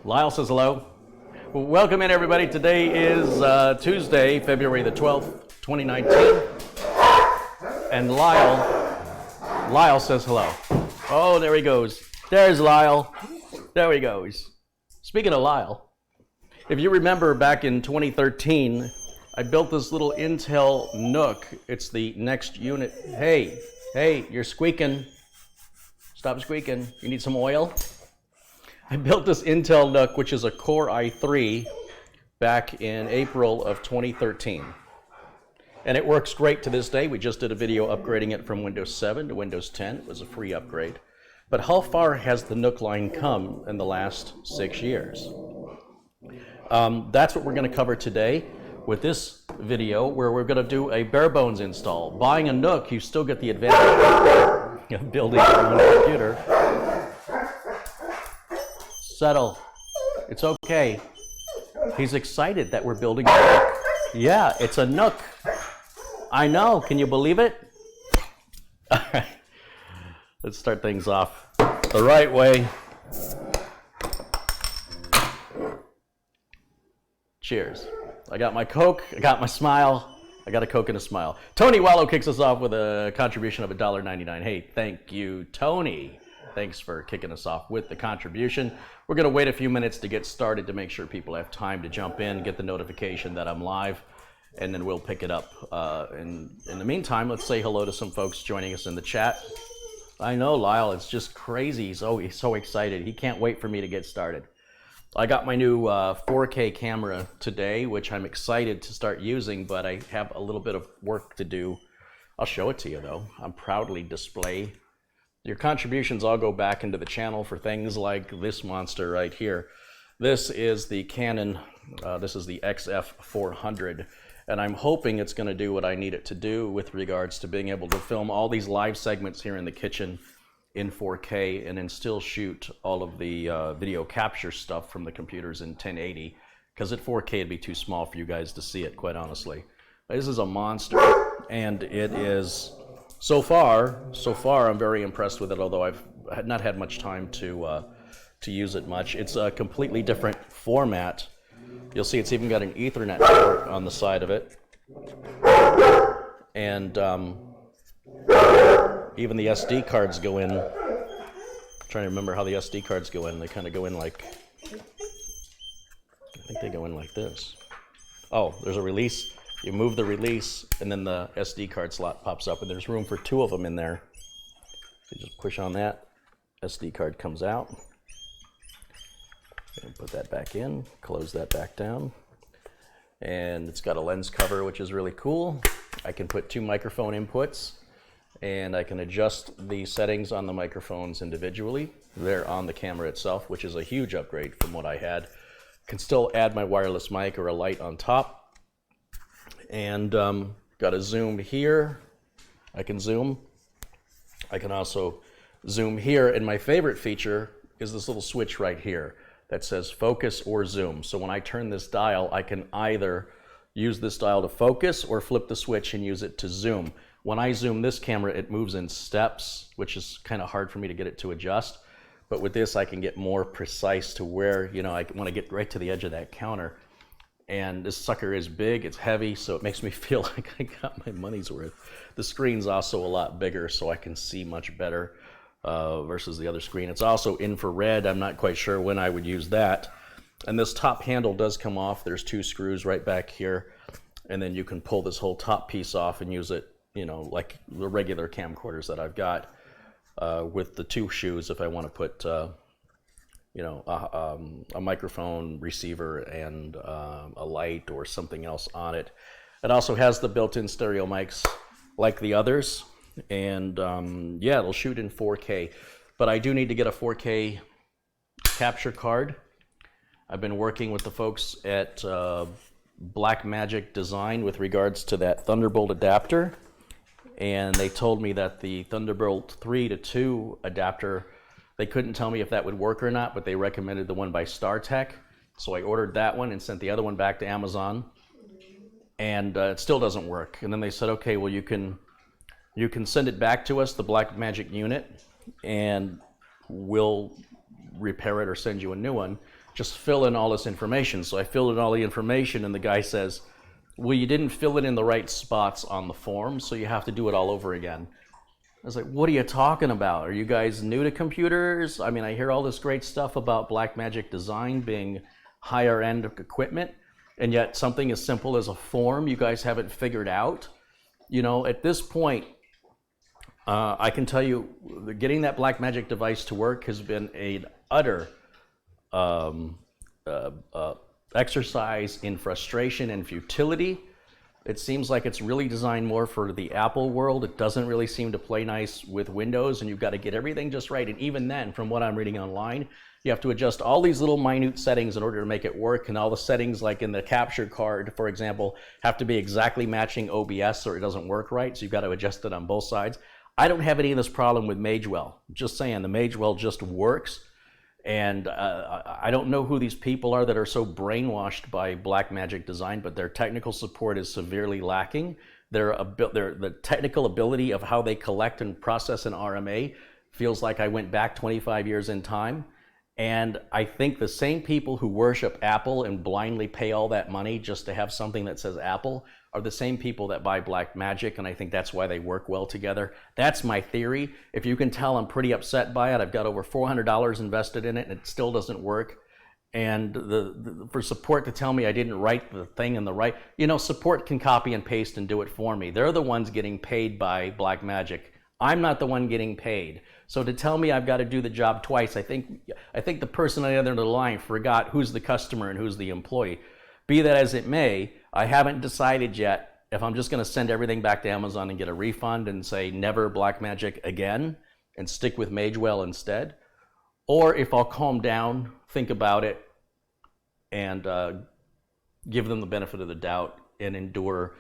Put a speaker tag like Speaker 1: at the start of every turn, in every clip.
Speaker 1: Lyle says hello. Well, welcome in, everybody. Today is Tuesday, February the 12th, 2019. And Lyle says hello. Oh, there he goes. There's Lyle. There he goes. Speaking of Lyle, if you remember back in 2013, I built this little Intel NUC. It's the next unit. Hey, you're squeaking. Stop squeaking. You need some oil? I built this Intel NUC, which is a Core i3, back in April of 2013. And it works great to this day. We just did a video upgrading it from Windows 7 to Windows 10. It was a free upgrade. But how far has the NUC line come in the last 6 years? That's what we're going to cover today with this video, where we're going to do a bare bones install. Buying a NUC, you still get the advantage of building your own computer. Settle. It's okay. He's excited that we're building a NUC. Yeah, it's a NUC. I know. Can you believe it? All right. Let's start things off the right way. Cheers. I got my Coke. I got my smile. I got a Coke and a smile. Tony Wallow kicks us off with a contribution of $1.99. Hey, thank you, Tony. Thanks for kicking us off with the contribution. We're going to wait a few minutes to get started to make sure people have time to jump in, get the notification that I'm live, and then we'll pick it up. In the meantime, let's say hello to some folks joining us in the chat. I know Lyle, it's just crazy. He's so excited. He can't wait for me to get started. I got my new 4K camera today, which I'm excited to start using, but I have a little bit of work to do. I'll show it to you, though. I'm proudly display. Your contributions all go back into the channel for things like this monster right here. This is the Canon, this is the XF400, and I'm hoping it's going to do what I need it to do with regards to being able to film all these live segments here in the kitchen in 4K and then still shoot all of the video capture stuff from the computers in 1080, because at 4K it'd be too small for you guys to see it, quite honestly. This is a monster, and it is... So far, I'm very impressed with it, although I've not had much time to use it much. It's a completely different format. You'll see it's even got an Ethernet port on the side of it. And even the SD cards go in. I'm trying to remember how the SD cards go in. They kind of go in like, I think they go in like this. Oh, there's a release. You move the release, and then the SD card slot pops up, and there's room for 2 of them in there. So you just push on that, SD card comes out. And put that back in, close that back down. And it's got a lens cover, which is really cool. I can put 2 microphone inputs, and I can adjust the settings on the microphones individually. They're on the camera itself, which is a huge upgrade from what I had. Can still add my wireless mic or a light on top. And got a zoom here. I can zoom. I can also zoom here, and my favorite feature is this little switch right here that says focus or zoom. So when I turn this dial, I can either use this dial to focus or flip the switch and use it to zoom. When I zoom this camera, it moves in steps, which is kind of hard for me to get it to adjust. But with this, I can get more precise to where, you know, I want to get right to the edge of that counter. And this sucker is big, it's heavy, so it makes me feel like I got my money's worth. The screen's also a lot bigger, so I can see much better versus the other screen. It's also infrared. I'm not quite sure when I would use that. And this top handle does come off. There's 2 screws right back here. And then you can pull this whole top piece off and use it, you know, like the regular camcorders that I've got with the 2 shoes if I want to put... you know, a microphone receiver and a light or something else on it. It also has the built-in stereo mics like the others, and yeah, it'll shoot in 4K. But I do need to get a 4K capture card. I've been working with the folks at Blackmagic Design with regards to that Thunderbolt adapter, and they told me that the Thunderbolt 3 to 2 adapter, they couldn't tell me if that would work or not, but they recommended the one by StarTech. So I ordered that one and sent the other one back to Amazon, and it still doesn't work. And then they said, okay, well, you can send it back to us, the Blackmagic unit, and we'll repair it or send you a new one. just fill in all this information. So I filled in all the information, and the guy says, well, you didn't fill it in the right spots on the form, so you have to do it all over again. I was like, what are you talking about? Are you guys new to computers? I mean, I hear all this great stuff about Blackmagic Design being higher end equipment, and yet something as simple as a form you guys haven't figured out. You know, at this point, I can tell you, getting that Blackmagic device to work has been an utter exercise in frustration and futility. It seems like it's really designed more for the Apple world. It doesn't really seem to play nice with Windows, and you've got to get everything just right. And even then, from what I'm reading online, you have to adjust all these little minute settings in order to make it work, and all the settings, like in the capture card, for example, have to be exactly matching OBS or it doesn't work right, so you've got to adjust it on both sides. I don't have any of this problem with Magewell. Just saying, the Magewell just works, and I don't know who these people are that are so brainwashed by Blackmagic Design, but their technical support is severely lacking. The technical ability of how they collect and process an RMA feels like I went back 25 years in time. And I think the same people who worship Apple and blindly pay all that money just to have something that says Apple are the same people that buy Blackmagic, and I think that's why they work well together. That's my theory. If you can tell, I'm pretty upset by it. I've got over $400 invested in it, and it still doesn't work. And for support to tell me I didn't write the thing in the right, you know, support can copy and paste and do it for me. They're the ones getting paid by Blackmagic. I'm not the one getting paid. So to tell me I've got to do the job twice, I think the person on the other end of the line forgot who's the customer and who's the employee. Be that as it may, I haven't decided yet if I'm just going to send everything back to Amazon and get a refund and say never Blackmagic again and stick with Magewell instead, or if I'll calm down, think about it, and give them the benefit of the doubt and endure,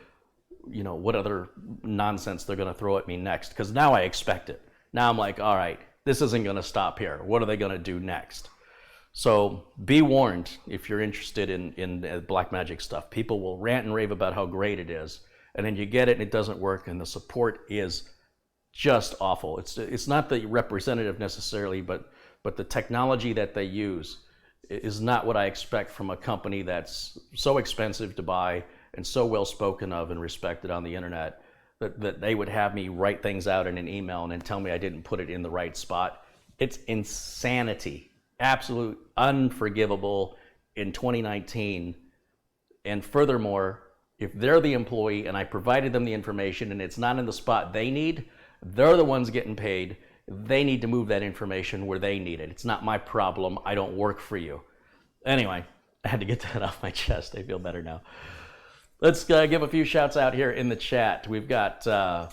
Speaker 1: you know, what other nonsense they're going to throw at me next. Because now I expect it. Now I'm like, all right, this isn't going to stop here. What are they going to do next? So be warned if you're interested in Blackmagic stuff. People will rant and rave about how great it is, and then you get it and it doesn't work, and the support is just awful. It's not the representative necessarily, but the technology that they use is not what I expect from a company that's so expensive to buy and so well spoken of and respected on the internet that they would have me write things out in an email and then tell me I didn't put it in the right spot. It's insanity. Absolute unforgivable in 2019. And furthermore, if they're the employee and I provided them the information and it's not in the spot they need, they're the ones getting paid. They need to move that information where they need it. It's not my problem. I don't work for you. Anyway, I had to get that off my chest. I feel better now. Let's give a few shouts out here in the chat. We've got a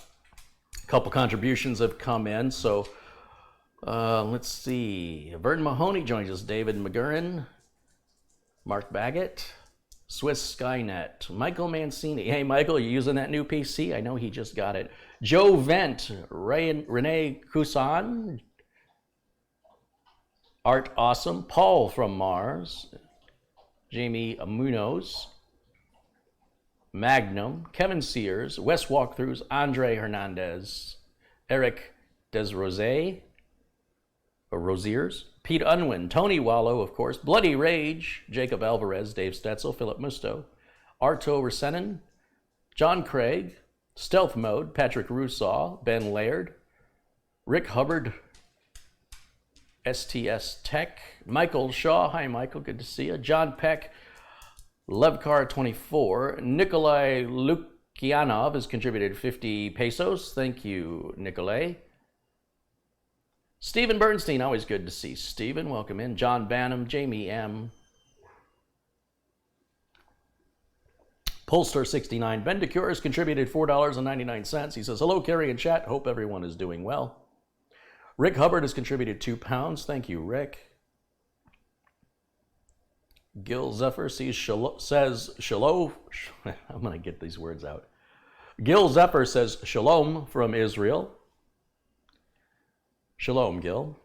Speaker 1: couple contributions have come in. So let's see. Vern Mahoney joins us. David McGurran, Mark Baggett, Swiss Skynet, Michael Mancini. Hey, Michael, are you using that new PC? I know he just got it. Joe Vent, Renee Cousin, Art Awesome, Paul from Mars, Jamie Munoz, Magnum, Kevin Sears, West Walkthroughs, Andre Hernandez, Eric Desrosiers, or Rosiers, Pete Unwin, Tony Wallow, of course, Bloody Rage, Jacob Alvarez, Dave Stetzel, Philip Musto, Arto Resenin, John Craig, Stealth Mode, Patrick Rousseau, Ben Laird, Rick Hubbard, STS Tech, Michael Shaw, hi Michael, good to see you, John Peck, Levcar24, Nikolai Lukianov has contributed 50 pesos. Thank you, Nikolai. Stephen Bernstein, always good to see Stephen. Welcome in. John Banham, Jamie M. Polestar69, Ben DeCure has contributed $4.99. He says, hello, Kerry and chat. Hope everyone is doing well. Rick Hubbard has contributed £2. Thank you, Rick. Gil Zephyr says shalom. I'm going to get these words out. Gil Zephyr says shalom from Israel. Shalom, Gil.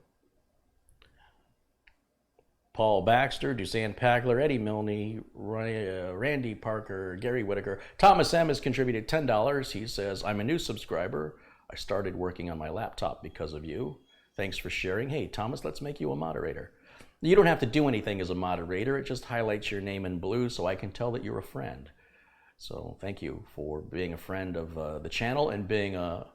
Speaker 1: Paul Baxter, Dusan Pagler, Eddie Milne, Randy Parker, Gary Whitaker. Thomas M has contributed $10. He says, I'm a new subscriber. I started working on my laptop because of you. Thanks for sharing. Hey, Thomas, let's make you a moderator. You don't have to do anything as a moderator. It just highlights your name in blue so I can tell that you're a friend. So thank you for being a friend of the channel and being a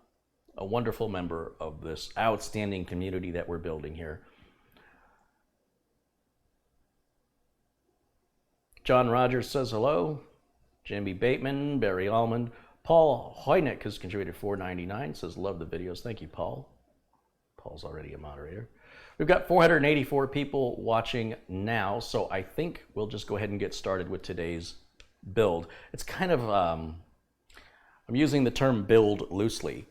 Speaker 1: wonderful member of this outstanding community that we're building here. John Rogers says hello. Jimmy Bateman, Barry Almond. Paul Hoynick has contributed $4.99, says love the videos. Thank you, Paul. Paul's already a moderator. We've got 484 people watching now, so I think we'll just go ahead and get started with today's build. It's kind of, I'm using the term build loosely.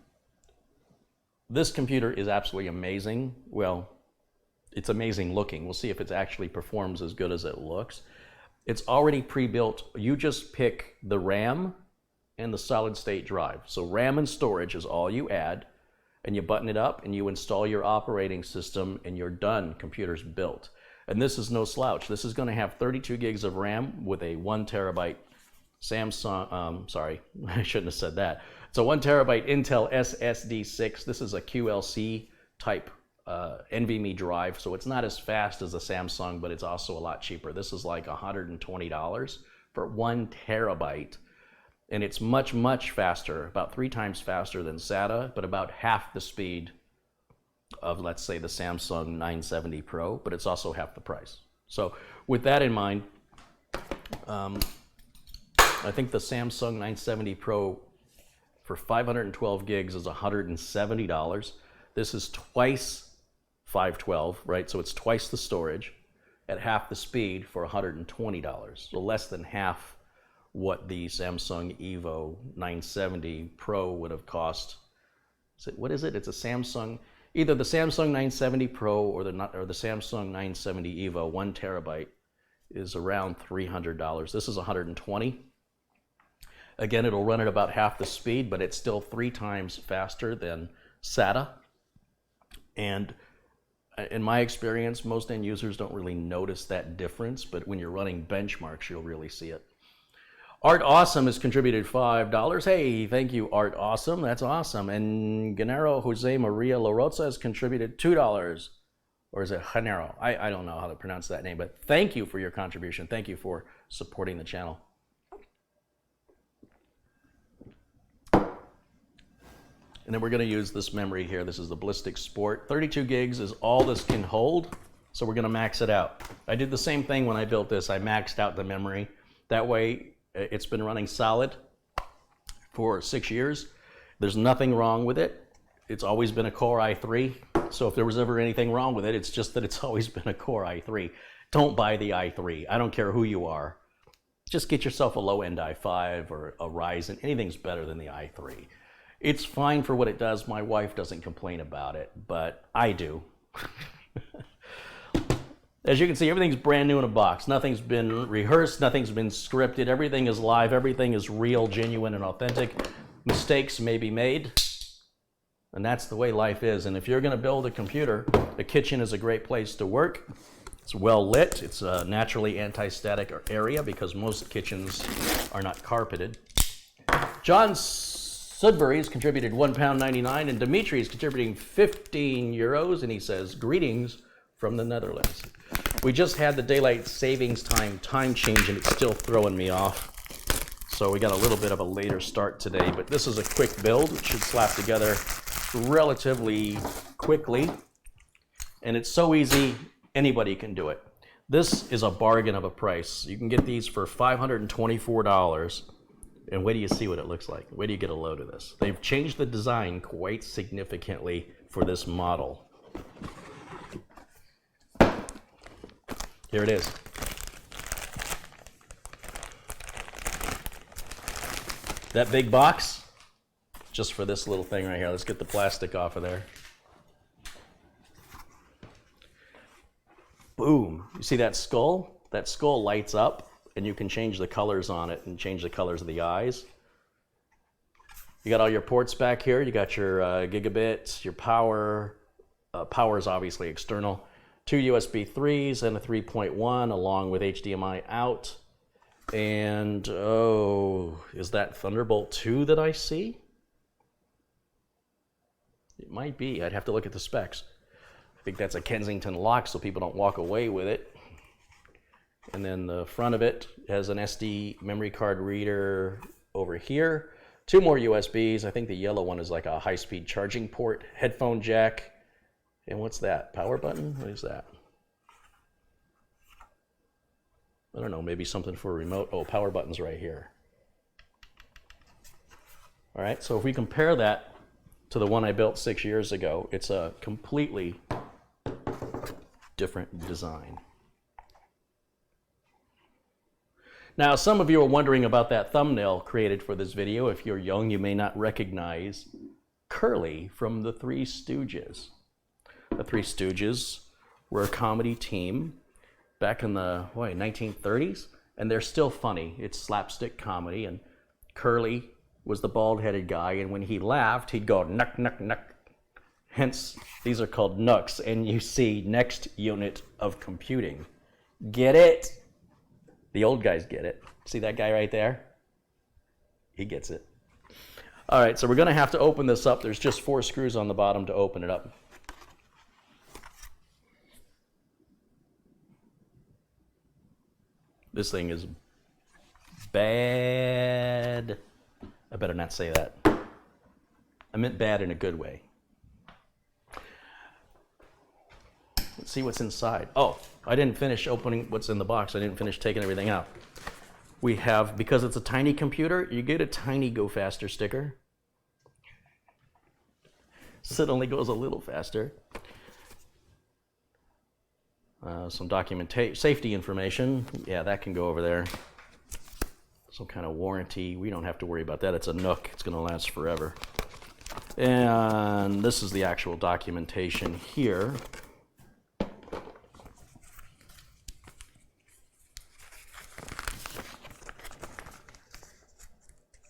Speaker 1: This computer is absolutely amazing. Well, it's amazing looking. We'll see if it actually performs as good as it looks. It's already pre-built. You just pick the RAM and the solid state drive. So RAM and storage is all you add, and you button it up and you install your operating system and you're done. Computer's built. And this is no slouch. This is going to have 32 gigs of RAM with a 1 terabyte Samsung, sorry, I shouldn't have said that. It's a 1 terabyte Intel SSD 6. This is a QLC type NVMe drive, so it's not as fast as the Samsung, but it's also a lot cheaper. This is like $120 for 1 terabyte, and it's much, much faster, about 3 times faster than SATA, but about half the speed of, let's say, the Samsung 970 Pro, but it's also half the price. So with that in mind, I think the Samsung 970 Pro for 512 gigs is $170. This is twice 512, right? So it's twice the storage at half the speed for $120. So less than half what the Samsung Evo 970 Pro would have cost. What is it? It's a Samsung, either the Samsung 970 Pro or the Samsung 970 Evo 1 terabyte is around $300. This is $120. Again, it'll run at about half the speed, but it's still 3 times faster than SATA. And in my experience, most end users don't really notice that difference, but when you're running benchmarks, you'll really see it. Art Awesome has contributed $5. Hey, thank you, Art Awesome. That's awesome. And Genaro Jose Maria Loroza has contributed $2. Or is it Genaro? I don't know how to pronounce that name, but thank you for your contribution. Thank you for supporting the channel. And then we're going to use this memory here. This is the Ballistix Sport. 32 gigs is all this can hold, so we're going to max it out. I did the same thing when I built this. I maxed out the memory. That way, it's been running solid for 6 years. There's nothing wrong with it. It's always been a Core i3. So if there was ever anything wrong with it, it's just that it's always been a Core i3. Don't buy the i3. I don't care who you are. Just get yourself a low-end i5 or a Ryzen. Anything's better than the i3. It's fine for what it does. My wife doesn't complain about it, but I do. As you can see, everything's brand new in a box. Nothing's been rehearsed. Nothing's been scripted. Everything is live. Everything is real, genuine, and authentic. Mistakes may be made, and that's the way life is. And if you're going to build a computer, the kitchen is a great place to work. It's well lit. It's a naturally anti-static area because most kitchens are not carpeted. John Sudbury has contributed £1.99, and Dimitri is contributing €15, and he says, greetings from the Netherlands. We just had the daylight savings time change, and it's still throwing me off. So we got a little bit of a later start today, but this is a quick build. It should slap together relatively quickly, and it's so easy, anybody can do it. This is a bargain of a price. You can get these for $524. And wait till you see what it looks like. Wait till you get a load of this. They've changed the design quite significantly for this model. Here it is. That big box, just for this little thing right here. Let's get the plastic off of there. Boom. You see that skull? That skull lights up, and you can change the colors on it and change the colors of the eyes. You got all your ports back here. You got your gigabit, your power. Power is obviously external. 2 USB 3s and a 3.1 along with HDMI out. And, oh, is that Thunderbolt 2 that I see? It might be. I'd have to look at the specs. think that's a Kensington lock so people don't walk away with it. And then the front of it has an SD memory card reader over here. 2 more USBs. I think the yellow one is like a high-speed charging port, headphone jack. And what's that? Power button? What is that? I don't know, maybe something for a remote. Oh, power button's right here. All right, so if we compare that to the one I built 6 years ago, it's a completely different design. Now, some of you are wondering about that thumbnail created for this video. If you're young, you may not recognize Curly from the Three Stooges. The Three Stooges were a comedy team back in the 1930s, and they're still funny. It's slapstick comedy, and Curly was the bald-headed guy, and when he laughed, he'd go Nuk Nuk Nuk. Hence, these are called NUCs, NUC, Next Unit of Computing. Get it? The old guys get it. See that guy right there? He gets it. All right, so we're going to have to open this up. There's just 4 screws on the bottom to open it up. This thing is bad. I better not say that. I meant bad in a good way. Let's see what's inside. Oh, I didn't finish opening what's in the box. I didn't finish taking everything out. We have, because it's a tiny computer, you get a tiny Go Faster sticker. So it only goes a little faster. Some documentation, safety information. Yeah, that can go over there. Some kind of warranty. We don't have to worry about that. It's a NUC. It's going to last forever. And this is the actual documentation here.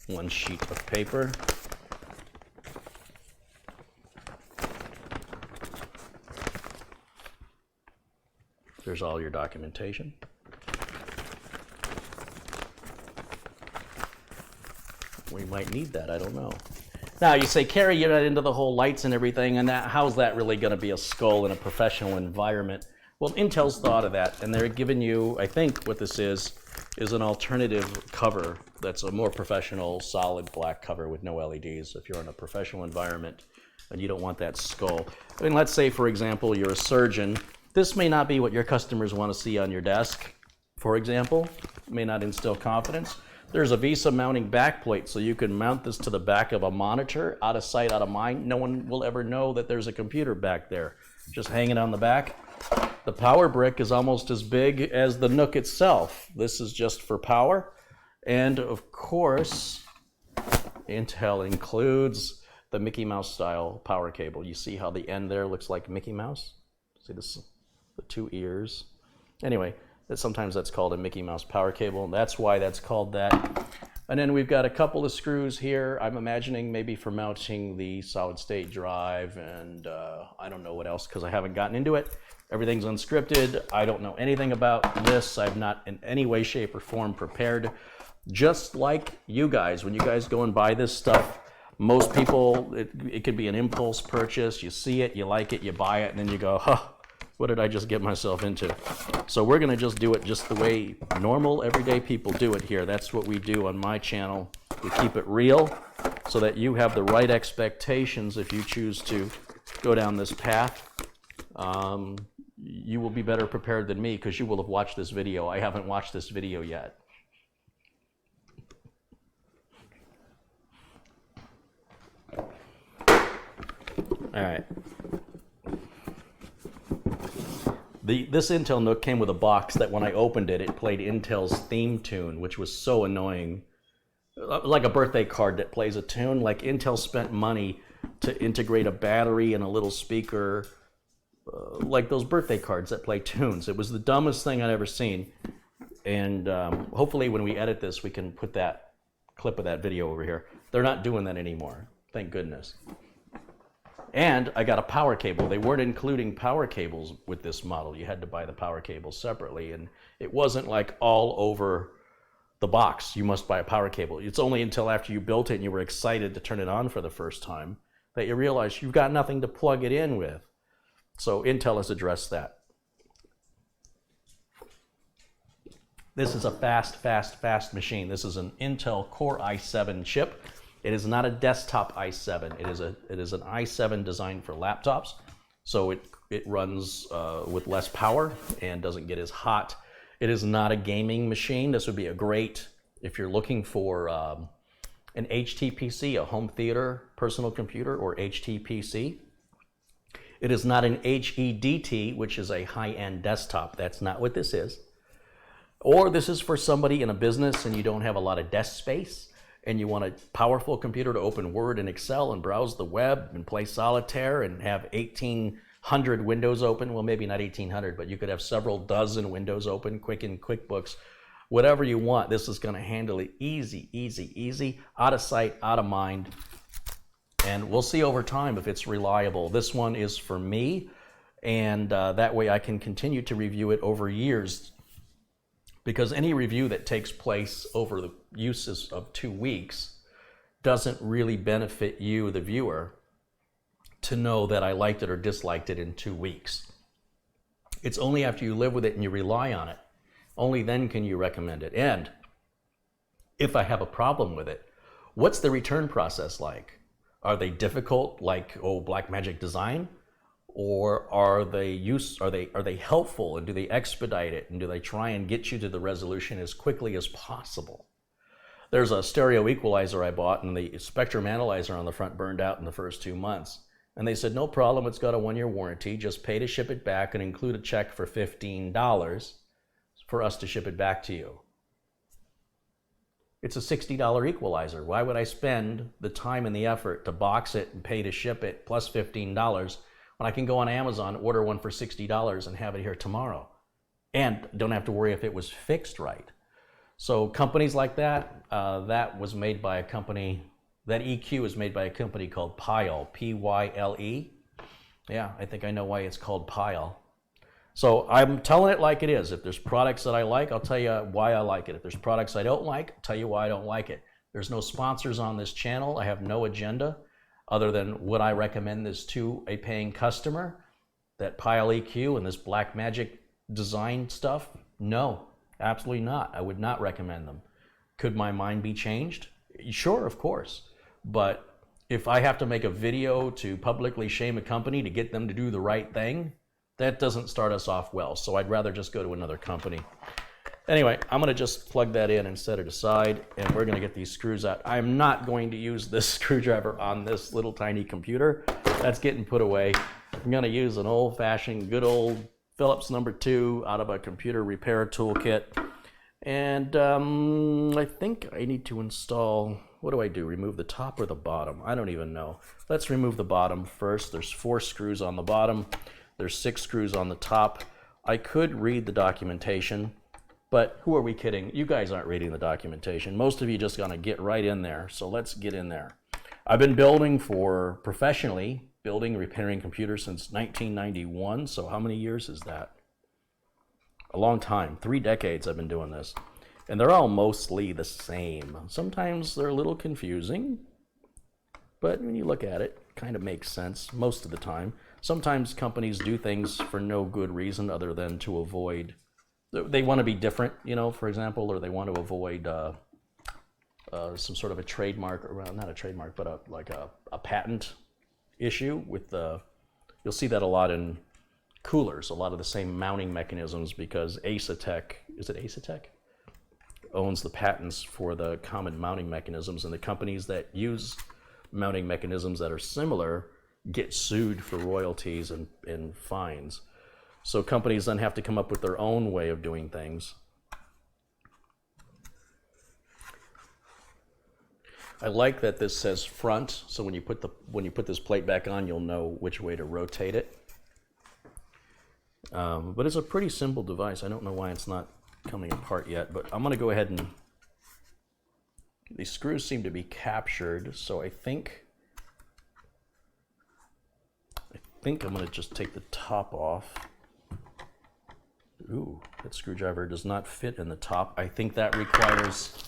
Speaker 1: One sheet of paper. There's all your documentation. We might need that, I don't know. Now you say, Kerry, you're not into the whole lights and everything, and that, how's that really going to be a skull in a professional environment? Well, Intel's thought of that, and they're giving you, I think what this is an alternative cover that's a more professional, solid black cover with no LEDs if you're in a professional environment and you don't want that skull. I mean, let's say, for example, you're a surgeon. This may not be what your customers want to see on your desk, for example. It may not instill confidence. There's a VESA mounting backplate, so you can mount this to the back of a monitor, out of sight, out of mind. No one will ever know that there's a computer back there, just hanging on the back. The power brick is almost as big as the NUC itself. This is just for power. And of course, Intel includes the Mickey Mouse style power cable. You see how the end there looks like Mickey Mouse? See this, the 2 ears? Anyway, sometimes that's called a Mickey Mouse power cable, and that's why that's called that. And then we've got a couple of screws here. I'm imagining maybe for mounting the solid state drive, and I don't know what else because I haven't gotten into it. Everything's unscripted. I don't know anything about this. I've not in any way, shape, or form prepared. Just like you guys, when you guys go and buy this stuff, most people, it could be an impulse purchase. You see it, you like it, you buy it, and then you go, huh, what did I just get myself into? So we're going to just do it just the way normal, everyday people do it here. That's what we do on my channel. We keep it real so that you have the right expectations if you choose to go down this path. You will be better prepared than me because you will have watched this video. I haven't watched this video yet. All right. This Intel NUC came with a box that when I opened it, it played Intel's theme tune, which was so annoying. Like a birthday card that plays a tune. Like Intel spent money to integrate a battery and a little speaker, like those birthday cards that play tunes. It was the dumbest thing I'd ever seen. And hopefully when we edit this, we can put that clip of that video over here. They're not doing that anymore. Thank goodness. And I got a power cable. They weren't including power cables with this model. You had to buy the power cables separately. And it wasn't like all over the box, you must buy a power cable. It's only until after you built it and you were excited to turn it on for the first time that you realize you've got nothing to plug it in with. So Intel has addressed that. This is a fast machine. This is an Intel Core i7 chip. It is not a desktop i7. It is an i7 designed for laptops. So it runs with less power and doesn't get as hot. It is not a gaming machine. This would be a great, if you're looking for an HTPC, a home theater personal computer, or HTPC. It is not an HEDT, which is a high-end desktop. That's not what this is. Or this is for somebody in a business and you don't have a lot of desk space and you want a powerful computer to open Word and Excel and browse the web and play solitaire and have 1,800 windows open. Well, maybe not 1,800, but you could have several dozen windows open, quick in QuickBooks, whatever you want. This is going to handle it easy, out of sight, out of mind. And we'll see over time if it's reliable. This one is for me, and that way I can continue to review it over years. Because any review that takes place over the uses of 2 weeks doesn't really benefit you, the viewer, to know that I liked it or disliked it in 2 weeks. It's only after you live with it and you rely on it, only then can you recommend it. And if I have a problem with it, what's the return process like? Are they difficult, like, Blackmagic Design? Or are they helpful, and do they expedite it, and do they try and get you to the resolution as quickly as possible? There's a stereo equalizer I bought, and the spectrum analyzer on the front burned out in the first 2 months. And they said, no problem, it's got a 1-year warranty, just pay to ship it back and include a check for $15 for us to ship it back to you. It's a $60 equalizer. Why would I spend the time and the effort to box it and pay to ship it plus $15 when I can go on Amazon, order one for $60 and have it here tomorrow? And don't have to worry if it was fixed right. So companies like that, that was made by a company, that EQ is made by a company called Pyle, P-Y-L-E. Yeah, I think I know why it's called Pyle. So I'm telling it like it is. If there's products that I like, I'll tell you why I like it. If there's products I don't like, I'll tell you why I don't like it. There's no sponsors on this channel. I have no agenda other than would I recommend this to a paying customer, that Pyle EQ and this Blackmagic Design stuff? No, absolutely not. I would not recommend them. Could my mind be changed? Sure, of course. But if I have to make a video to publicly shame a company to get them to do the right thing, that doesn't start us off well. So I'd rather just go to another company. Anyway, I'm going to just plug that in and set it aside, and we're going to get these screws out. I'm not going to use this screwdriver on this little tiny computer. That's getting put away. I'm going to use an old-fashioned, good old Phillips number 2 out of a computer repair toolkit. And I think I need to install, what do I do? Remove the top or the bottom? I don't even know. Let's remove the bottom first. There's 4 screws on the bottom. There's 6 screws on the top. I could read the documentation, but who are we kidding? You guys aren't reading the documentation. Most of you just gonna get right in there, so let's get in there. I've been building professionally, repairing computers since 1991, so how many years is that? A long time, 3 decades I've been doing this. And they're all mostly the same. Sometimes they're a little confusing, but when you look at it, it kind of makes sense most of the time. Sometimes companies do things for no good reason other than to avoid, they want to be different, you know, for example, or they want to avoid some sort of a trademark, or well, not a trademark, but a patent issue with the, you'll see that a lot in coolers, a lot of the same mounting mechanisms, because Asetek, is it Asetek? Owns the patents for the common mounting mechanisms, and the companies that use mounting mechanisms that are similar get sued for royalties and fines. So companies then have to come up with their own way of doing things. I like that this says front, so when you put this plate back on, you'll know which way to rotate it. But it's a pretty simple device. I don't know why it's not coming apart yet, but I'm gonna go ahead and, these screws seem to be captured, so I think I'm going to just take the top off. Ooh, that screwdriver does not fit in the top. I think that requires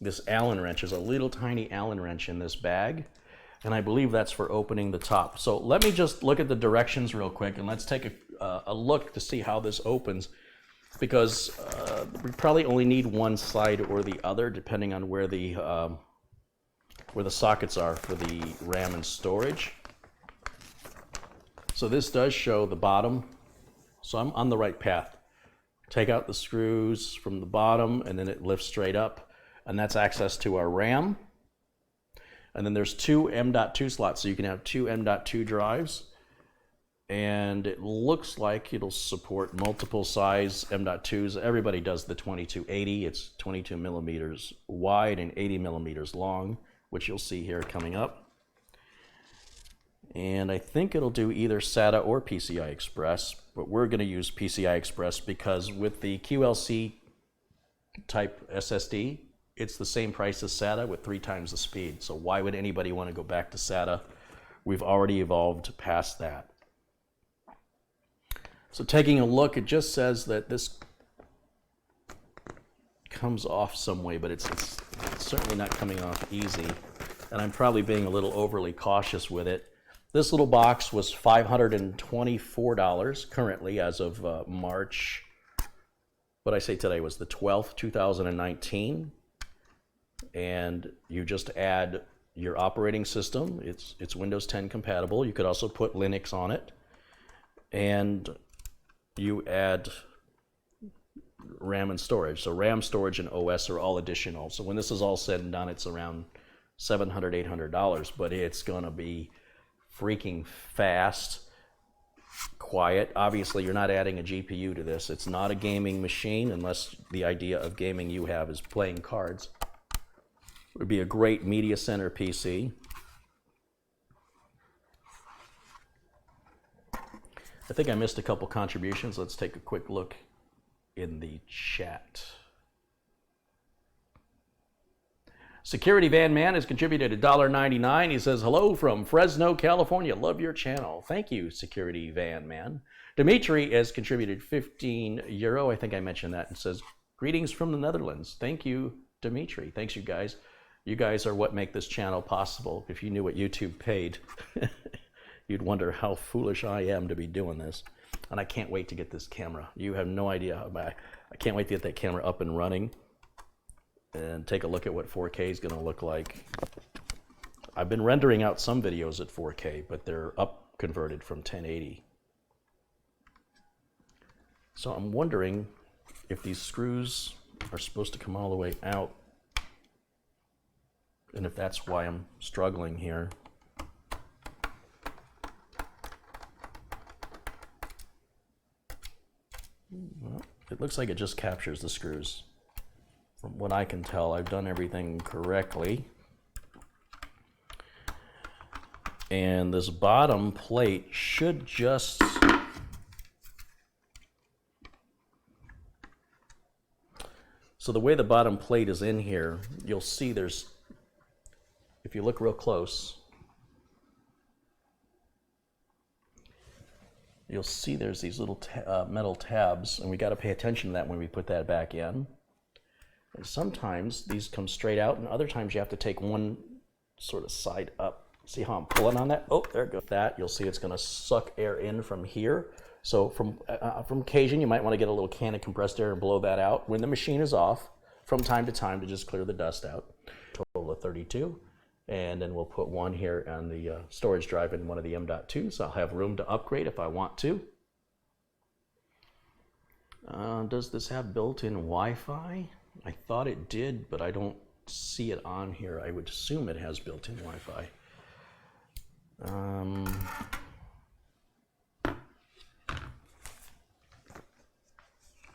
Speaker 1: this Allen wrench. There's a little tiny Allen wrench in this bag, And I believe that's for opening the top. So let me just look at the directions real quick, and let's take a look to see how this opens, because we probably only need one side or the other, depending on where the sockets are for the RAM and storage. So this does show the bottom, so I'm on the right path. Take out the screws from the bottom, and then it lifts straight up, and that's access to our RAM. And then there's two M.2 slots, so you can have two M.2 drives. And it looks like it'll support multiple size M.2s. Everybody does the 2280. It's 22 millimeters wide and 80 millimeters long, which you'll see here coming up. And I think it'll do either SATA or PCI-Express, but we're going to use PCI-Express because with the QLC type SSD, it's the same price as SATA with 3 times the speed. So why would anybody want to go back to SATA? We've already evolved past that. So taking a look, it just says that this comes off some way, but it's certainly not coming off easy. And I'm probably being a little overly cautious with it. This little box was $524 currently as of March. What I say today was the 12th, 2019. And you just add your operating system. It's Windows 10 compatible. You could also put Linux on it. And you add RAM and storage. So RAM, storage, and OS are all additional. So when this is all said and done, it's around $700, $800, but it's gonna be freaking fast, quiet. Obviously, you're not adding a GPU to this. It's not a gaming machine unless the idea of gaming you have is playing cards. It would be a great media center PC. I think I missed a couple contributions. Let's take a quick look in the chat. Security Van Man has contributed $1.99. He says, hello from Fresno, California. Love your channel. Thank you, Security Van Man. Dimitri has contributed €15. I think I mentioned that, and says, greetings from the Netherlands. Thank you, Dimitri. Thanks, you guys. You guys are what make this channel possible. If you knew what YouTube paid, you'd wonder how foolish I am to be doing this. And I can't wait to get this camera. You have no idea how bad. I can't wait to get that camera up and running and take a look at what 4K is going to look like. I've been rendering out some videos at 4K, but they're up converted from 1080. So I'm wondering if these screws are supposed to come all the way out, and if that's why I'm struggling here. Well, it looks like it just captures the screws. From what I can tell, I've done everything correctly. And this bottom plate should just... So the way the bottom plate is in here, you'll see there's... If you look real close, you'll see there's these little metal tabs, and we got to pay attention to that when we put that back in. And sometimes these come straight out, and other times you have to take one sort of side up. See how I'm pulling on that? Oh, there it goes. That you'll see it's going to suck air in from here. So from occasion, you might want to get a little can of compressed air and blow that out when the machine is off from time to time to just clear the dust out. Total of 32. And then we'll put one here on the storage drive in one of the M.2s. I'll have room to upgrade if I want to. Does this have built-in Wi-Fi? I thought it did, but I don't see it on here. I would assume it has built-in Wi-Fi.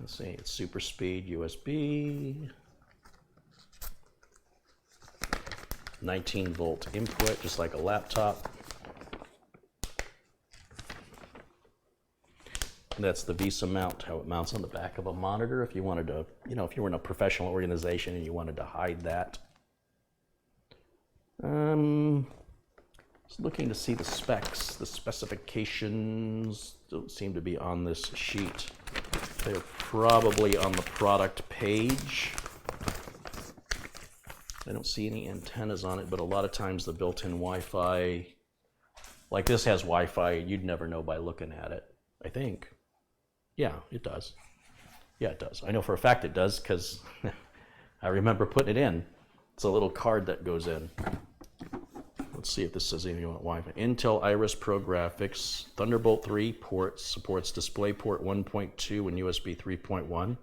Speaker 1: Let's see, it's super speed USB. 19-volt input, just like a laptop. And that's the VESA mount, how it mounts on the back of a monitor if you wanted to, if you were in a professional organization and you wanted to hide that. Just looking to see the specs. The specifications don't seem to be on this sheet. They're probably on the product page. I don't see any antennas on it, but a lot of times the built-in Wi-Fi, like this has Wi-Fi, you'd never know by looking at it, I think. Yeah, it does. Yeah, it does. I know for a fact it does because I remember putting it in. It's a little card that goes in. Let's see if this says anything about Wi-Fi. Intel Iris Pro Graphics, Thunderbolt 3 ports, supports DisplayPort 1.2 and USB 3.1.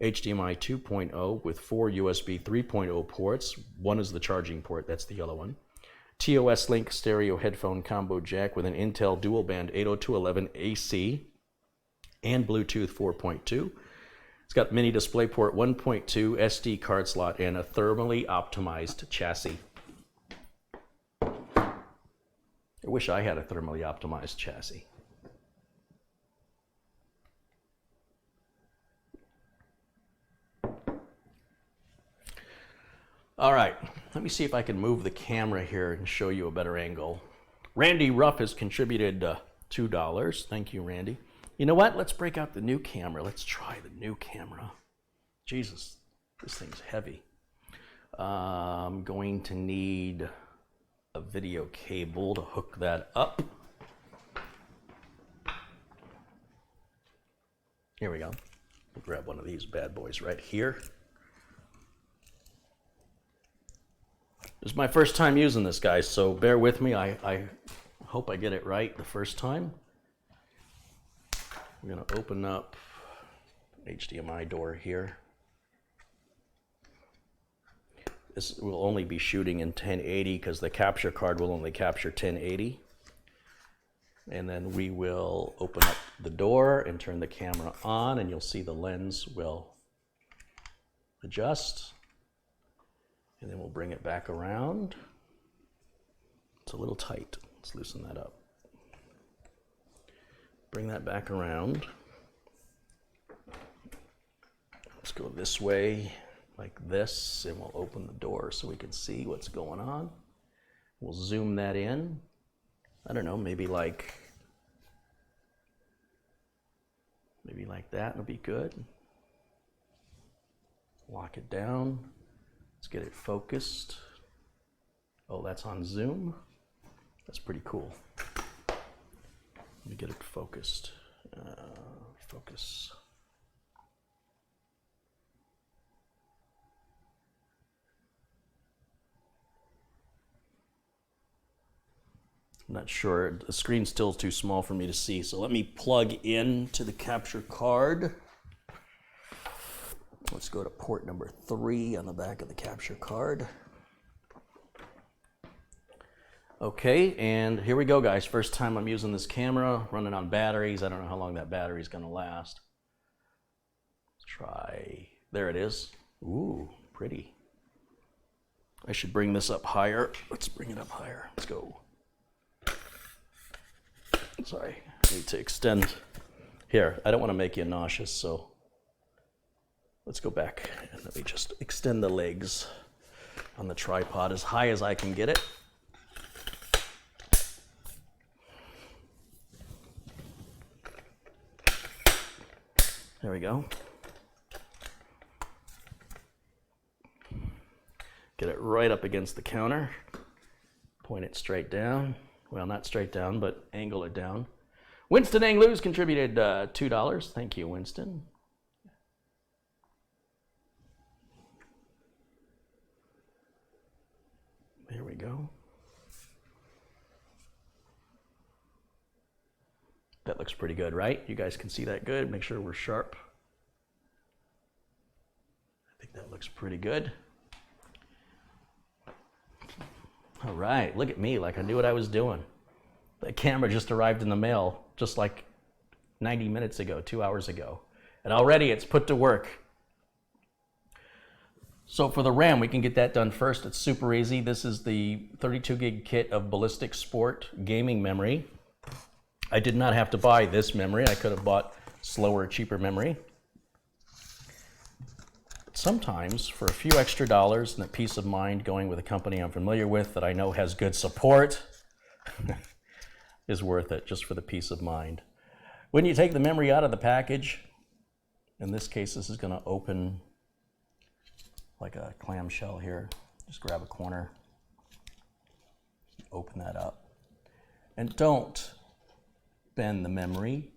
Speaker 1: HDMI 2.0 with 4 USB 3.0 ports. One is the charging port, that's the yellow one. TOS Link stereo headphone combo jack with an Intel dual band 802.11 AC and Bluetooth 4.2. It's got mini DisplayPort 1.2, SD card slot, and a thermally optimized chassis. I wish I had a thermally optimized chassis. All right, let me see if I can move the camera here and show you a better angle. Randy Ruff has contributed $2. Thank you, Randy. You know what? Let's break out the new camera. Let's try the new camera. Jesus, this thing's heavy. I'm going to need a video cable to hook that up. Here we go. We'll grab one of these bad boys right here. This is my first time using this, guys, so bear with me. I hope I get it right the first time. We're going to open up HDMI door here. This will only be shooting in 1080 because the capture card will only capture 1080. And then we will open up the door and turn the camera on, and you'll see the lens will adjust. And then we'll bring it back around. It's a little tight. Let's loosen that up. Bring that back around. Let's go this way, like this, and we'll open the door so we can see what's going on. We'll zoom that in. I don't know, maybe like that would be good. Lock it down. Let's get it focused. Oh, that's on zoom. That's pretty cool. Let me get it focused. Focus. I'm not sure. The screen's still too small for me to see, so let me plug in to the capture card. Let's go to port number 3 on the back of the capture card. Okay, and here we go, guys. First time I'm using this camera, running on batteries. I don't know how long that battery is going to last. Let's try. There it is. Ooh, pretty. I should bring this up higher. Let's bring it up higher. Let's go. Sorry, I need to extend. Here, I don't want to make you nauseous, so let's go back and let me just extend the legs on the tripod as high as I can get it. There we go. Get it right up against the counter. Point it straight down. Well, not straight down, but angle it down. Winston Anglews contributed $2. Thank you, Winston. There we go. That looks pretty good, right? You guys can see that good. Make sure we're sharp. I think that looks pretty good. All right, look at me, like I knew what I was doing. The camera just arrived in the mail just like 90 minutes ago, 2 hours ago. And already it's put to work. So for the RAM, we can get that done first. It's super easy. This is the 32 gig kit of Ballistix Sport gaming memory. I did not have to buy this memory. I could have bought slower, cheaper memory. But sometimes, for a few extra dollars and a peace of mind going with a company I'm familiar with that I know has good support is worth it, just for the peace of mind. When you take the memory out of the package, in this case, this is going to open like a clamshell here. Just grab a corner, open that up. And don't bend the memory,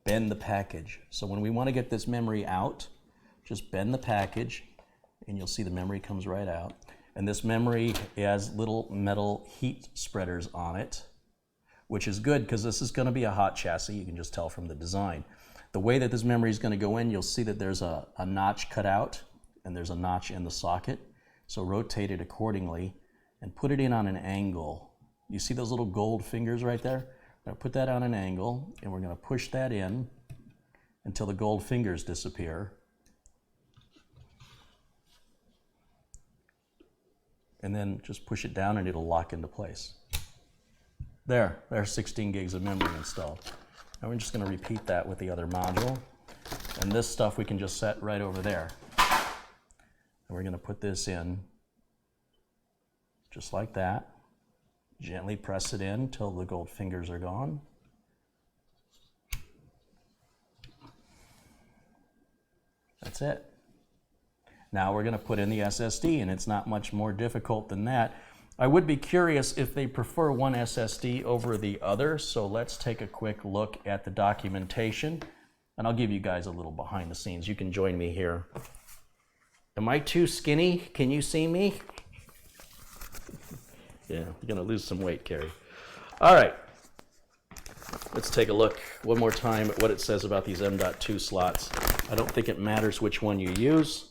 Speaker 1: bend the package. So when we want to get this memory out, just bend the package and you'll see the memory comes right out. And this memory has little metal heat spreaders on it, which is good because this is going to be a hot chassis. You can just tell from the design. The way that this memory is going to go in, you'll see that there's a notch cut out and there's a notch in the socket. So rotate it accordingly and put it in on an angle. You see those little gold fingers right there? I'm going to put that on an angle and we're going to push that in until the gold fingers disappear. And then just push it down and it'll lock into place. There's 16 gigs of memory installed. And we're just going to repeat that with the other module. And this stuff we can just set right over there. And we're going to put this in just like that. Gently press it in till the gold fingers are gone. That's it. Now we're going to put in the SSD, and it's not much more difficult than that. I would be curious if they prefer one SSD over the other, so let's take a quick look at the documentation, and I'll give you guys a little behind the scenes. You can join me here. Am I too skinny? Can you see me? Yeah, you're going to lose some weight, Carrie. All right. Let's take a look one more time at what it says about these M.2 slots. I don't think it matters which one you use.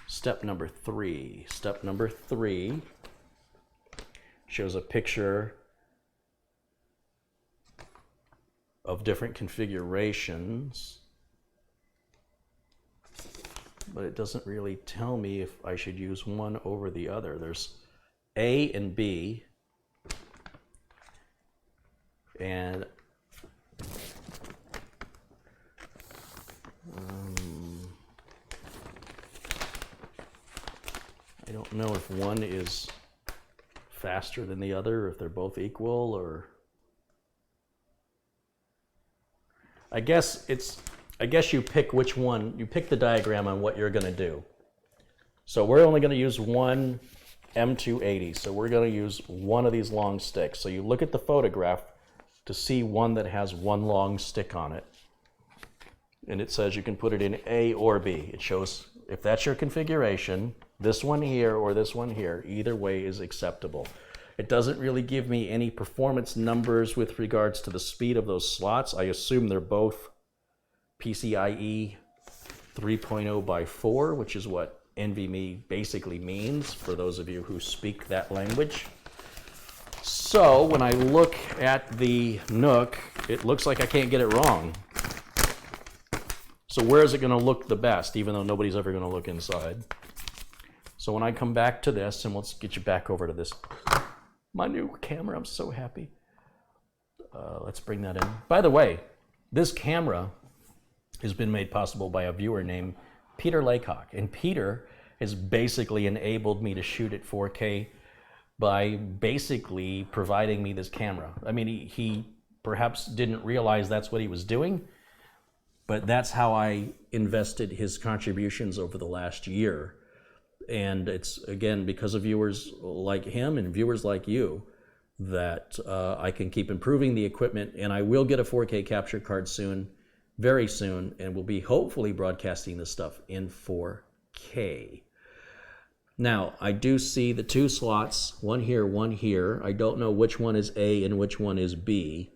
Speaker 1: Step number 3. Step number 3 shows a picture of different configurations, but it doesn't really tell me if I should use one over the other. There's A and B, and I don't know if one is faster than the other, or if they're both equal, or I guess you pick which one, you pick the diagram on what you're going to do. So we're only going to use one M280, so we're going to use one of these long sticks. So you look at the photograph to see one that has one long stick on it. And it says you can put it in A or B. It shows if that's your configuration, this one here or this one here, either way is acceptable. It doesn't really give me any performance numbers with regards to the speed of those slots. I assume they're both PCIe 3.0 by 4, which is what NVMe basically means for those of you who speak that language. So when I look at the NUC, it looks like I can't get it wrong. So where is it going to look the best, even though nobody's ever going to look inside? So when I come back to this, and let's get you back over to this, my new camera, I'm so happy. Let's bring that in. By the way, this camera has been made possible by a viewer named Peter Laycock. And Peter has basically enabled me to shoot at 4K by basically providing me this camera. I mean, he perhaps didn't realize that's what he was doing, but that's how I invested his contributions over the last year. And it's, again, because of viewers like him and viewers like you that I can keep improving the equipment, and I will get a 4K capture card soon, very soon, and we'll be hopefully broadcasting this stuff in 4K. Now, I do see the two slots, one here, one here. I don't know which one is A and which one is B,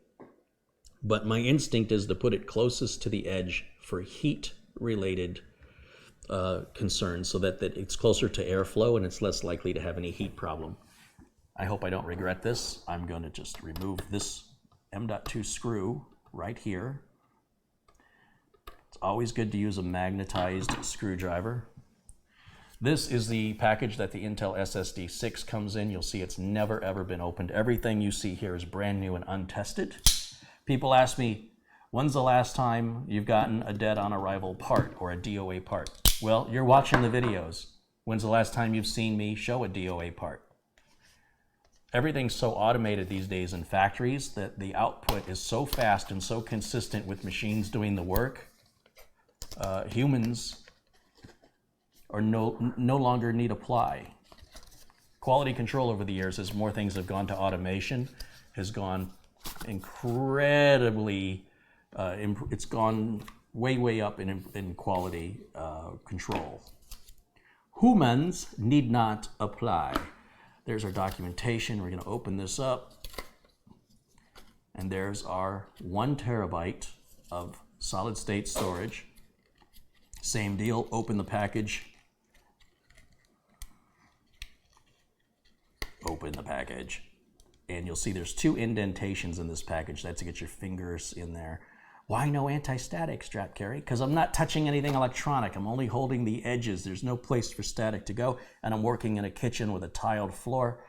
Speaker 1: but my instinct is to put it closest to the edge for heat-related concerns, so that it's closer to airflow and it's less likely to have any heat problem. I hope I don't regret this. I'm going to just remove this M.2 screw right here. It's always good to use a magnetized screwdriver. This is the package that the Intel SSD 6 comes in. You'll see it's never ever been opened. Everything you see here is brand new and untested. People ask me, when's the last time you've gotten a dead on arrival part or a DOA part? Well, you're watching the videos. When's the last time you've seen me show a DOA part? Everything's so automated these days in factories that the output is so fast and so consistent with machines doing the work. Humans or no longer need apply. Quality control over the years, as more things have gone to automation, has gone incredibly, it's gone way up in quality control. Humans need not apply. There's our documentation. We're going to open this up. And there's our 1 terabyte of solid state storage. Same deal, open the package. Open the package. And you'll see there's 2 indentations in this package. That's to get your fingers in there. Why no anti-static strap, Carrie? Because I'm not touching anything electronic. I'm only holding the edges. There's no place for static to go. And I'm working in a kitchen with a tiled floor.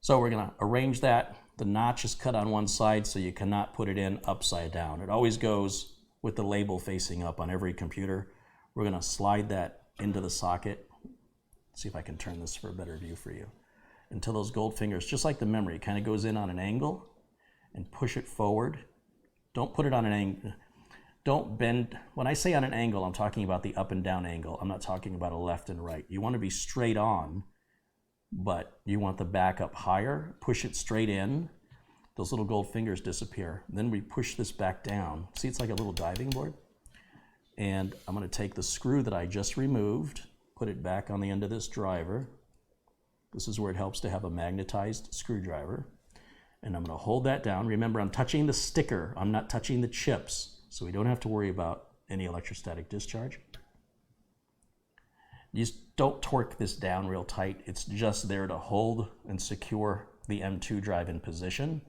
Speaker 1: So we're going to arrange that. The notch is cut on one side, so you cannot put it in upside down. It always goes with the label facing up on every computer. We're going to slide that into the socket. See if I can turn this for a better view for you. Until those gold fingers, just like the memory, kind of goes in on an angle and push it forward. Don't put it on an angle. Don't bend. When I say on an angle, I'm talking about the up and down angle. I'm not talking about a left and right. You want to be straight on, but you want the back up higher. Push it straight in. Those little gold fingers disappear. Then we push this back down. See, it's like a little diving board. And I'm going to take the screw that I just removed, put it back on the end of this driver. This is where it helps to have a magnetized screwdriver. And I'm going to hold that down. Remember, I'm touching the sticker. I'm not touching the chips, so we don't have to worry about any electrostatic discharge. You just don't torque this down real tight. It's just there to hold and secure the M2 drive in position.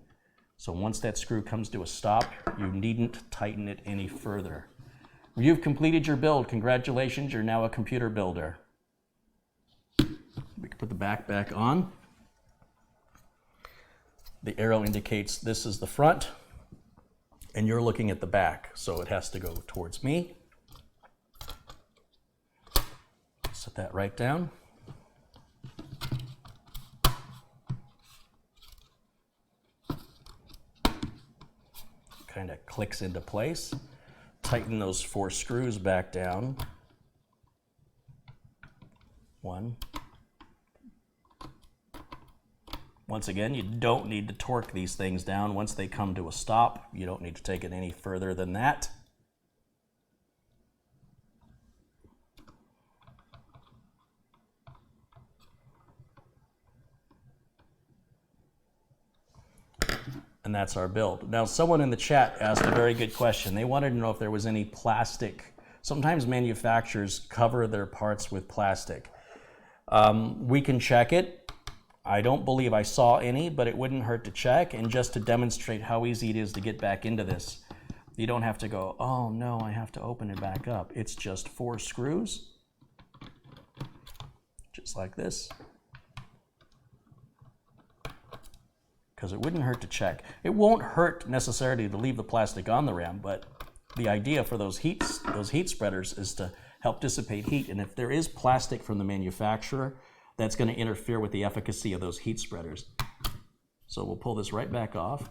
Speaker 1: So once that screw comes to a stop, you needn't tighten it any further. You've completed your build. Congratulations, you're now a computer builder. We can put the back on. The arrow indicates this is the front, and you're looking at the back, so it has to go towards me. Set that right down. Kind of clicks into place. Tighten those 4 screws back down. 1. Once again, you don't need to torque these things down. Once they come to a stop, you don't need to take it any further than that. And that's our build. Now, someone in the chat asked a very good question. They wanted to know if there was any plastic. Sometimes manufacturers cover their parts with plastic. We can check it. I don't believe I saw any, but it wouldn't hurt to check. And just to demonstrate how easy it is to get back into this, you don't have to go, oh no, I have to open it back up. It's just 4 screws, just like this. Because it wouldn't hurt to check. It won't hurt necessarily to leave the plastic on the RAM, but the idea for those heat spreaders is to help dissipate heat. And if there is plastic from the manufacturer, that's going to interfere with the efficacy of those heat spreaders. So we'll pull this right back off.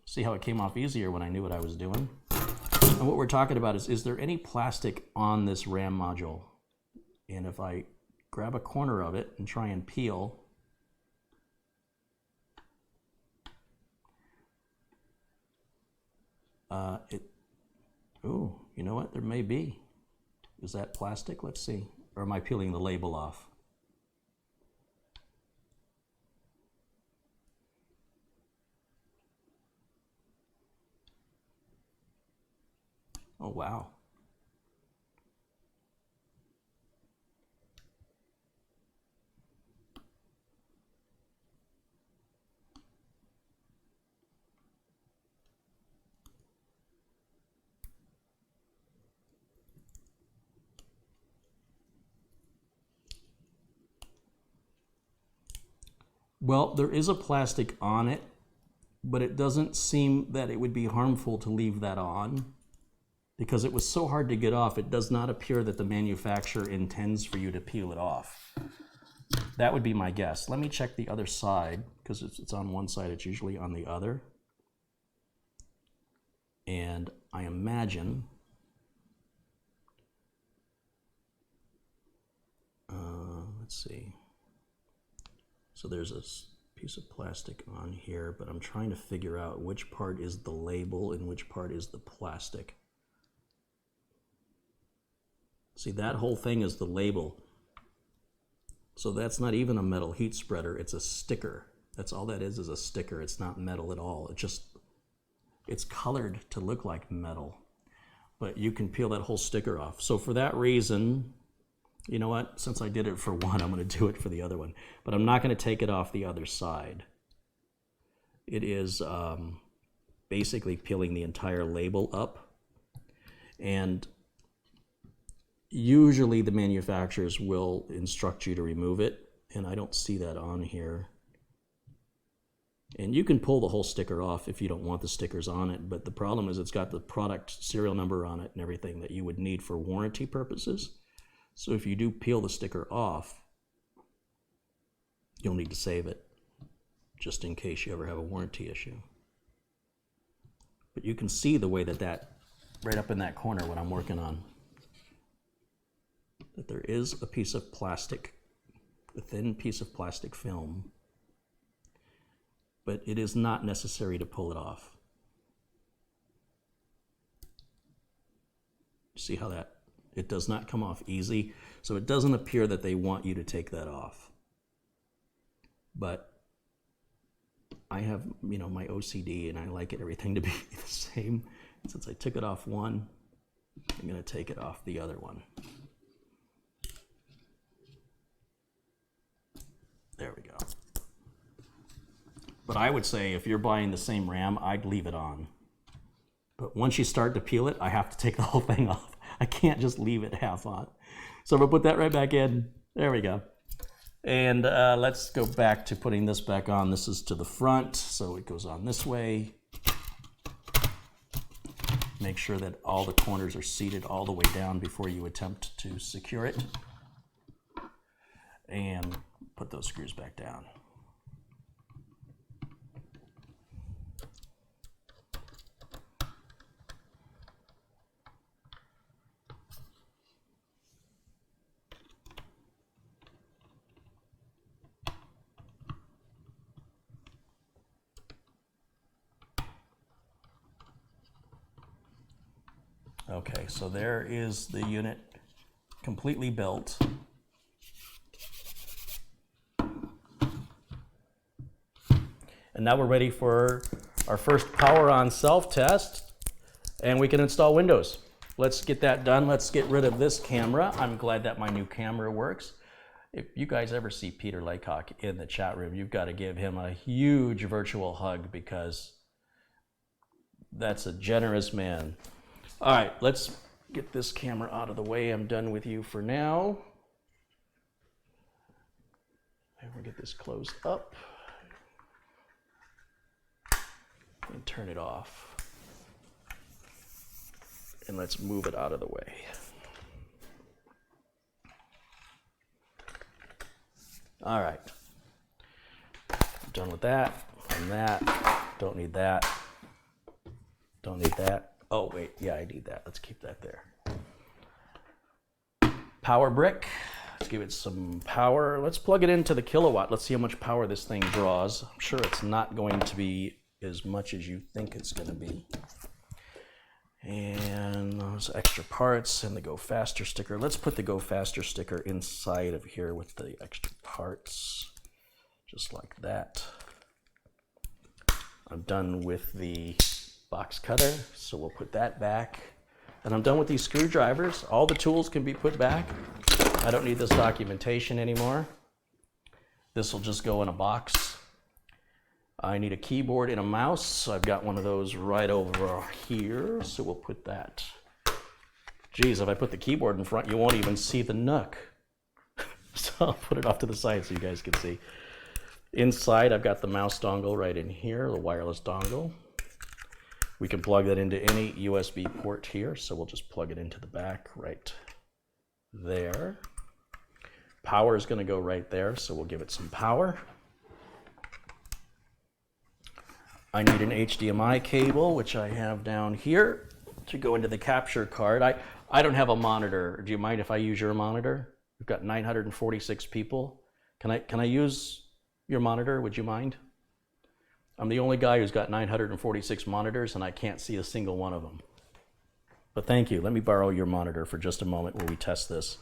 Speaker 1: See how it came off easier when I knew what I was doing. And what we're talking about is there any plastic on this RAM module? And if I grab a corner of it and try and peel, oh, you know what? There may be. Is that plastic? Let's see. Or am I peeling the label off? Oh, wow. Well, there is a plastic on it, but it doesn't seem that it would be harmful to leave that on because it was so hard to get off. It does not appear that the manufacturer intends for you to peel it off. That would be my guess. Let me check the other side because it's on one side, it's usually on the other. And I imagine see. So there's a piece of plastic on here, but I'm trying to figure out which part is the label and which part is the plastic. See, that whole thing is the label. So that's not even a metal heat spreader, it's a sticker. That's all that is a sticker. It's not metal at all. It's colored to look like metal, but you can peel that whole sticker off. So for that reason, you know what? Since I did it for one, I'm going to do it for the other one. But I'm not going to take it off the other side. It is basically peeling the entire label up. And usually the manufacturers will instruct you to remove it, and I don't see that on here. And you can pull the whole sticker off if you don't want the stickers on it, but the problem is it's got the product serial number on it and everything that you would need for warranty purposes. So if you do peel the sticker off, you'll need to save it, just in case you ever have a warranty issue. But you can see the way that right up in that corner when I'm working on, that there is a piece of plastic, a thin piece of plastic film, but it is not necessary to pull it off. See how it does not come off easy, so it doesn't appear that they want you to take that off. But I have, my OCD, and I like everything to be the same. Since I took it off one, I'm going to take it off the other one. There we go. But I would say if you're buying the same RAM, I'd leave it on. But once you start to peel it, I have to take the whole thing off. I can't just leave it half on. So I'm gonna put that right back in. There we go. And let's go back to putting this back on. This is to the front, so it goes on this way. Make sure that all the corners are seated all the way down before you attempt to secure it. And put those screws back down. Okay, so there is the unit completely built. And now we're ready for our first power on self-test, and we can install Windows. Let's get that done. Let's get rid of this camera. I'm glad that my new camera works. If you guys ever see Peter Laycock in the chat room, you've got to give him a huge virtual hug, because that's a generous man. All right, let's get this camera out of the way. I'm done with you for now. And we'll get this closed up and turn it off. And let's move it out of the way. All right, I'm done with that and that. Don't need that. Don't need that. Oh, wait, yeah, I need that. Let's keep that there. Power brick. Let's give it some power. Let's plug it into the kilowatt. Let's see how much power this thing draws. I'm sure it's not going to be as much as you think it's going to be. And those extra parts and the Go Faster sticker. Let's put the Go Faster sticker inside of here with the extra parts, just like that. I'm done with the box cutter, so we'll put that back. And I'm done with these screwdrivers. All the tools can be put back. I don't need this documentation anymore. This will just go in a box. I need a keyboard and a mouse, so I've got one of those right over here, so we'll put that. Geez, if I put the keyboard in front, you won't even see the NUC. So I'll put it off to the side so you guys can see. Inside, I've got the mouse dongle right in here, the wireless dongle. We can plug that into any USB port here, so we'll just plug it into the back right there. Power is going to go right there, so we'll give it some power. I need an HDMI cable, which I have down here, to go into the capture card. I don't have a monitor. Do you mind if I use your monitor? We've got 946 people. Can I use your monitor? Would you mind? I'm the only guy who's got 946 monitors and I can't see a single one of them. But thank you. Let me borrow your monitor for just a moment while we test this.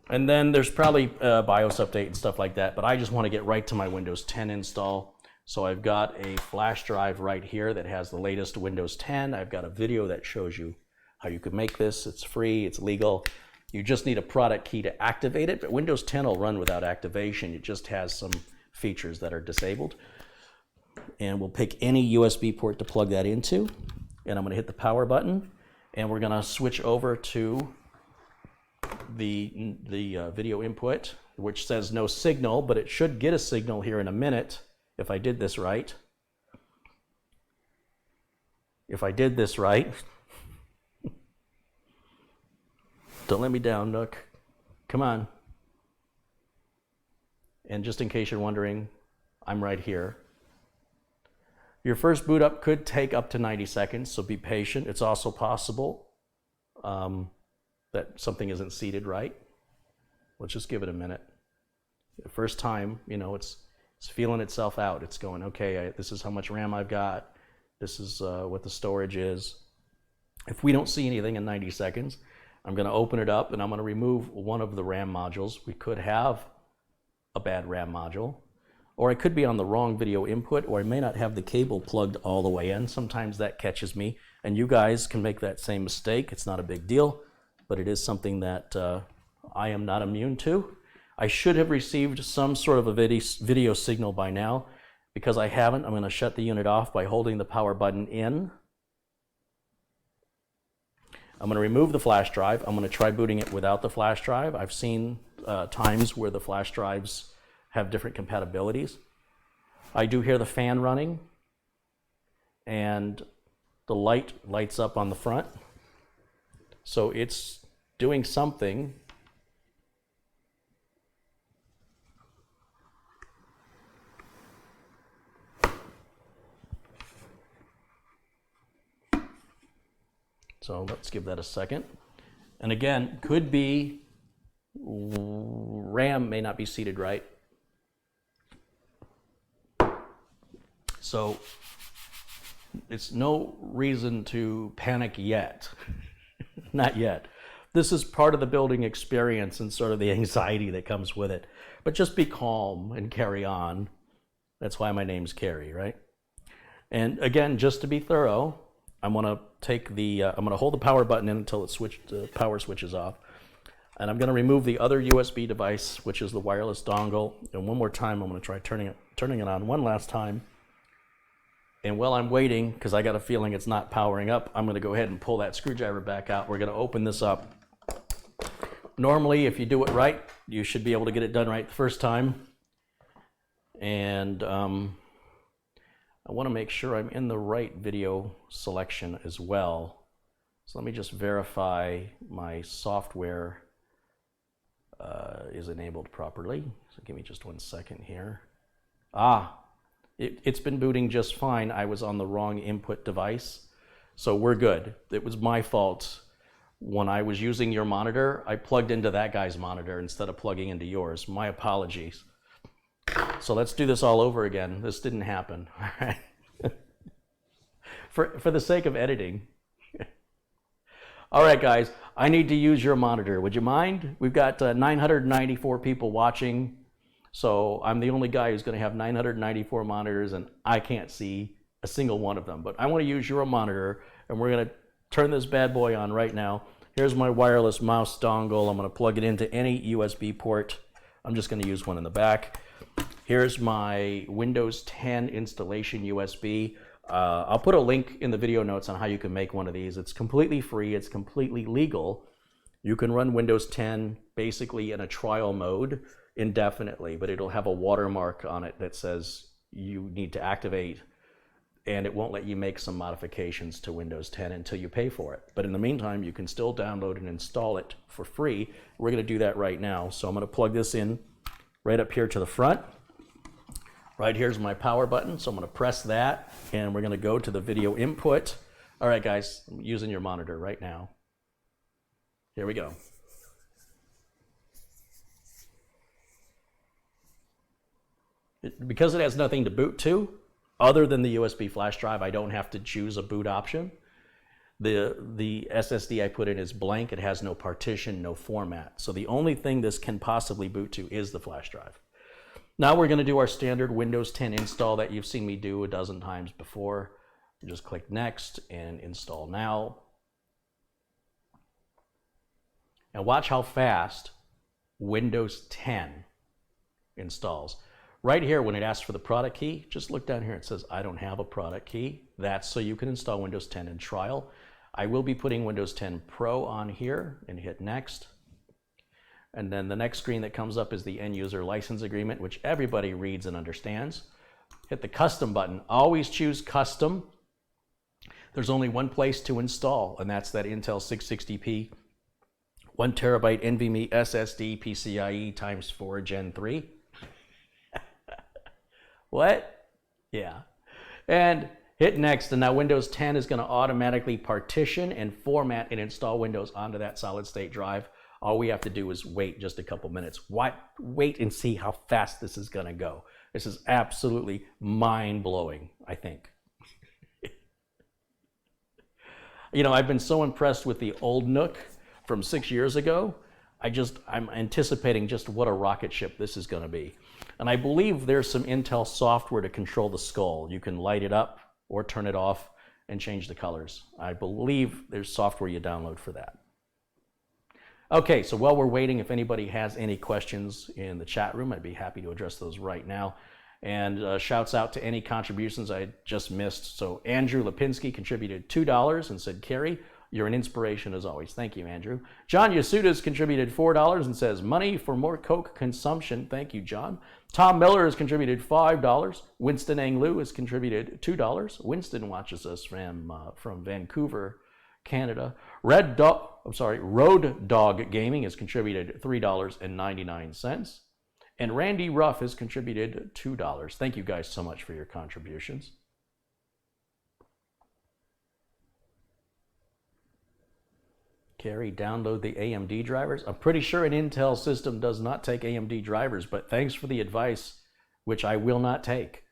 Speaker 1: And then there's probably a BIOS update and stuff like that, but I just want to get right to my Windows 10 install. So I've got a flash drive right here that has the latest Windows 10. I've got a video that shows you how you could make this. It's free, it's legal. You just need a product key to activate it, but Windows 10 will run without activation. It just has some features that are disabled. And we'll pick any USB port to plug that into. And I'm going to hit the power button, and we're going to switch over to the video input, which says no signal, but it should get a signal here in a minute if I did this right. If I did this right. Don't let me down, Nook. Come on. And just in case you're wondering, I'm right here. Your first boot up could take up to 90 seconds, so be patient. It's also possible that something isn't seated right. Let's just give it a minute. The first time, you know, it's feeling itself out. It's going, okay, this is how much RAM I've got. This is what the storage is. If we don't see anything in 90 seconds, I'm going to open it up and I'm going to remove one of the RAM modules. We could have a bad RAM module, or I could be on the wrong video input, or I may not have the cable plugged all the way in. Sometimes that catches me, and you guys can make that same mistake. It's not a big deal, but it is something that I am not immune to. I should have received some sort of a video signal by now. Because I haven't, I'm going to shut the unit off by holding the power button in. I'm going to remove the flash drive. I'm going to try booting it without the flash drive. I've seen times where the flash drives have different compatibilities. I do hear the fan running, and the light lights up on the front. So it's doing something. So let's give that a second. And again, could be RAM may not be seated right. So it's no reason to panic yet. Not yet. This is part of the building experience and sort of the anxiety that comes with it. But just be calm and carry on. That's why my name's Carrie, right? And again, just to be thorough, I'm going to take the, I'm going to hold the power button in until the power switches off. And I'm going to remove the other USB device, which is the wireless dongle. And one more time, I'm going to try turning it on one last time. And while I'm waiting, because I got a feeling it's not powering up, I'm going to go ahead and pull that screwdriver back out. We're going to open this up. Normally, if you do it right, you should be able to get it done right the first time. And I want to make sure I'm in the right video selection as well. So let me just verify my software is enabled properly. So give me just 1 second here. It's been booting just fine. I was on the wrong input device. So we're good. It was my fault. When I was using your monitor, I plugged into that guy's monitor instead of plugging into yours. My apologies. So let's do this all over again. This didn't happen. All right. For the sake of editing. All right, guys, I need to use your monitor. Would you mind? We've got 994 people watching. So I'm the only guy who's going to have 994 monitors, and I can't see a single one of them. But I want to use your monitor, and we're going to turn this bad boy on right now. Here's my wireless mouse dongle. I'm going to plug it into any USB port. I'm just going to use one in the back. Here's my Windows 10 installation USB. I'll put a link in the video notes on how you can make one of these. It's completely free. It's completely legal. You can run Windows 10 basically in a trial mode indefinitely, but it'll have a watermark on it that says you need to activate, and it won't let you make some modifications to Windows 10 until you pay for it. But in the meantime, you can still download and install it for free. We're going to do that right now. So I'm going to plug this in right up here to the front. Right here's my power button, so I'm going to press that, and we're going to go to the video input. All right, guys, I'm using your monitor right now. Here we go. Because it has nothing to boot to, other than the USB flash drive, I don't have to choose a boot option. The SSD I put in is blank. It has no partition, no format. So the only thing this can possibly boot to is the flash drive. Now we're going to do our standard Windows 10 install that you've seen me do a dozen times before. Just click Next and Install Now. And watch how fast Windows 10 installs. Right here, when it asks for the product key, just look down here. It says, I don't have a product key. That's so you can install Windows 10 in trial. I will be putting Windows 10 Pro on here and hit Next. And then the next screen that comes up is the end user license agreement, which everybody reads and understands. Hit the custom button. Always choose custom. There's only one place to install, and that's that Intel 660p 1 terabyte NVMe SSD PCIe times 4 Gen 3. What? Yeah. And hit Next, and now Windows 10 is going to automatically partition and format and install Windows onto that solid state drive. All we have to do is wait just a couple minutes. Wait and see how fast this is going to go. This is absolutely mind-blowing, I think. You know, I've been so impressed with the old NUC from 6 years ago. I'm anticipating just what a rocket ship this is going to be. And I believe there's some Intel software to control the skull. You can light it up or turn it off and change the colors. I believe there's software you download for that. Okay, so while we're waiting, if anybody has any questions in the chat room, I'd be happy to address those right now. And shouts out to any contributions I just missed. So Andrew Lipinski contributed $2 and said, Carrie, you're an inspiration as always. Thank you, Andrew. John Yasudas contributed $4 and says, money for more Coke consumption. Thank you, John. Tom Miller has contributed $5. Winston Anglu has contributed $2. Winston watches us from Vancouver, Canada. Road Dog Gaming has contributed $3.99. And Randy Ruff has contributed $2. Thank you guys so much for your contributions. Carrie, download the AMD drivers. I'm pretty sure an Intel system does not take AMD drivers, but thanks for the advice, which I will not take.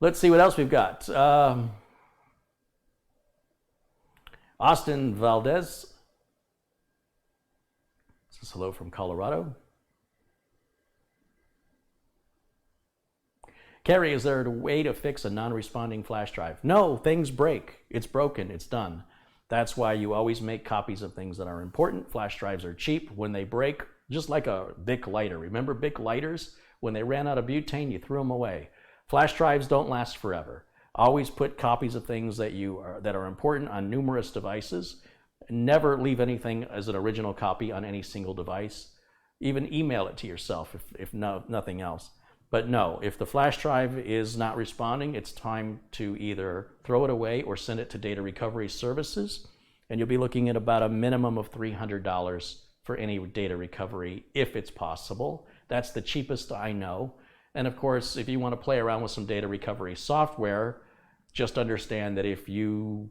Speaker 1: Let's see what else we've got. Austin Valdez says hello from Colorado. Carrie, is there a way to fix a non-responding flash drive? No, things break. It's broken. It's done. That's why you always make copies of things that are important. Flash drives are cheap. When they break, just like a Bic lighter. Remember Bic lighters? When they ran out of butane, you threw them away. Flash drives don't last forever. Always put copies of things that are important on numerous devices. Never leave anything as an original copy on any single device. Even email it to yourself if nothing else. But no, if the flash drive is not responding, it's time to either throw it away or send it to data recovery services. And you'll be looking at about a minimum of $300 for any data recovery, if it's possible. That's the cheapest I know. And of course, if you want to play around with some data recovery software, just understand that if you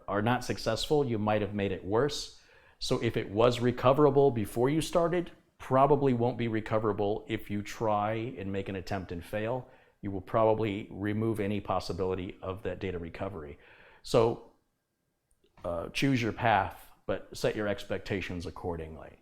Speaker 1: are not successful, you might have made it worse. So if it was recoverable before you started, probably won't be recoverable if you try and make an attempt and fail. You will probably remove any possibility of that data recovery. So choose your path, but set your expectations accordingly.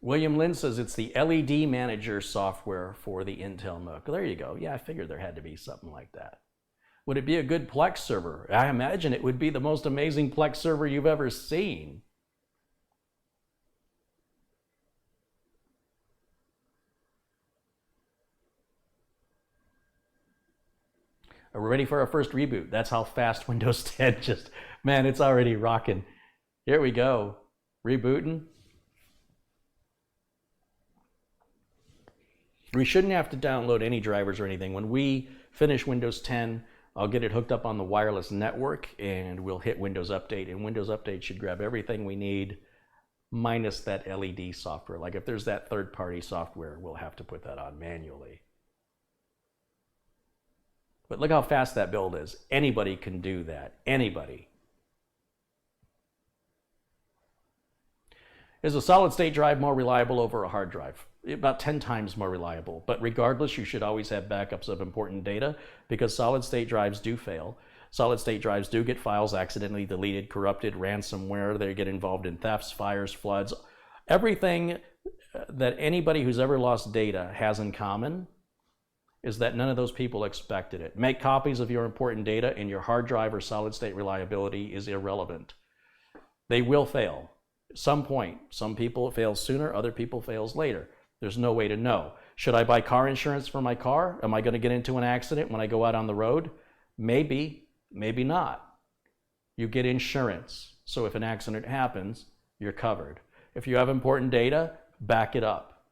Speaker 1: William Lynn says it's the LED Manager software for the Intel NUC. There you go. Yeah, I figured there had to be something like that. Would it be a good Plex server? I imagine it would be the most amazing Plex server you've ever seen. Are we ready for our first reboot? That's how fast Windows 10 just, man, it's already rocking. Here we go. Rebooting. We shouldn't have to download any drivers or anything. When we finish Windows 10, I'll get it hooked up on the wireless network and we'll hit Windows Update. And Windows Update should grab everything we need minus that LED software. Like if there's that third-party software, we'll have to put that on manually. But look how fast that build is. Anybody can do that. Anybody. Is a solid-state drive more reliable over a hard drive? About 10 times more reliable. But regardless, you should always have backups of important data because solid-state drives do fail. Solid-state drives do get files accidentally deleted, corrupted, ransomware. They get involved in thefts, fires, floods. Everything that anybody who's ever lost data has in common is that none of those people expected it. Make copies of your important data and your hard drive or solid-state reliability is irrelevant. They will fail. At some point, some people it fails sooner, other people fails later. There's no way to know. Should I buy car insurance for my car? Am I going to get into an accident when I go out on the road? Maybe, maybe not. You get insurance. So if an accident happens, you're covered. If you have important data, back it up.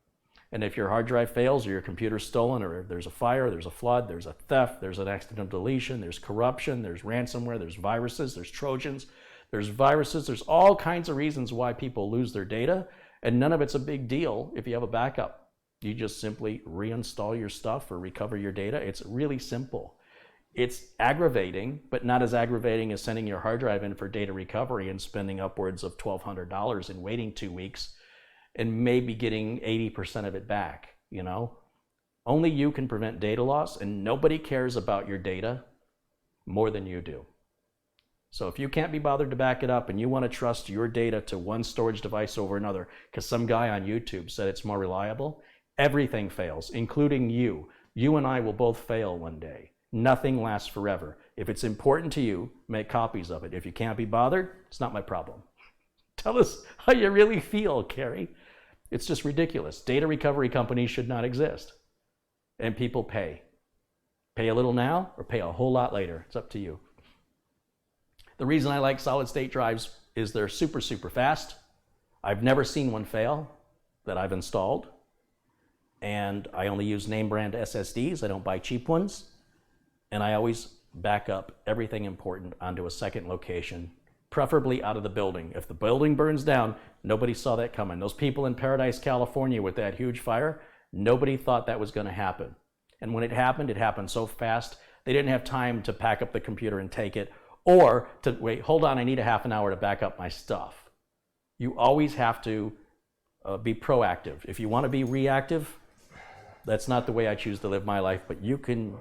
Speaker 1: And if your hard drive fails or your computer's stolen or if there's a fire, there's a flood, there's a theft, there's an accidental deletion, there's corruption, there's ransomware, there's viruses, there's Trojans, there's viruses, there's all kinds of reasons why people lose their data, and none of it's a big deal if you have a backup. You just simply reinstall your stuff or recover your data. It's really simple. It's aggravating, but not as aggravating as sending your hard drive in for data recovery and spending upwards of $1,200 and waiting 2 weeks and maybe getting 80% of it back, you know? Only you can prevent data loss, and nobody cares about your data more than you do. So if you can't be bothered to back it up and you want to trust your data to one storage device over another because some guy on YouTube said it's more reliable, everything fails, including you. You and I will both fail one day. Nothing lasts forever. If it's important to you, make copies of it. If you can't be bothered, it's not my problem. Tell us how you really feel, Carrie. It's just ridiculous. Data recovery companies should not exist. And people pay. Pay a little now or pay a whole lot later. It's up to you. The reason I like solid-state drives is they're super, super fast. I've never seen one fail that I've installed. And I only use name brand SSDs. I don't buy cheap ones. And I always back up everything important onto a second location, preferably out of the building. If the building burns down, nobody saw that coming. Those people in Paradise, California with that huge fire, nobody thought that was going to happen. And when it happened so fast, they didn't have time to pack up the computer and take it, or to wait, hold on, I need a half an hour to back up my stuff. You always have to be proactive. If you want to be reactive, that's not the way I choose to live my life, but you can.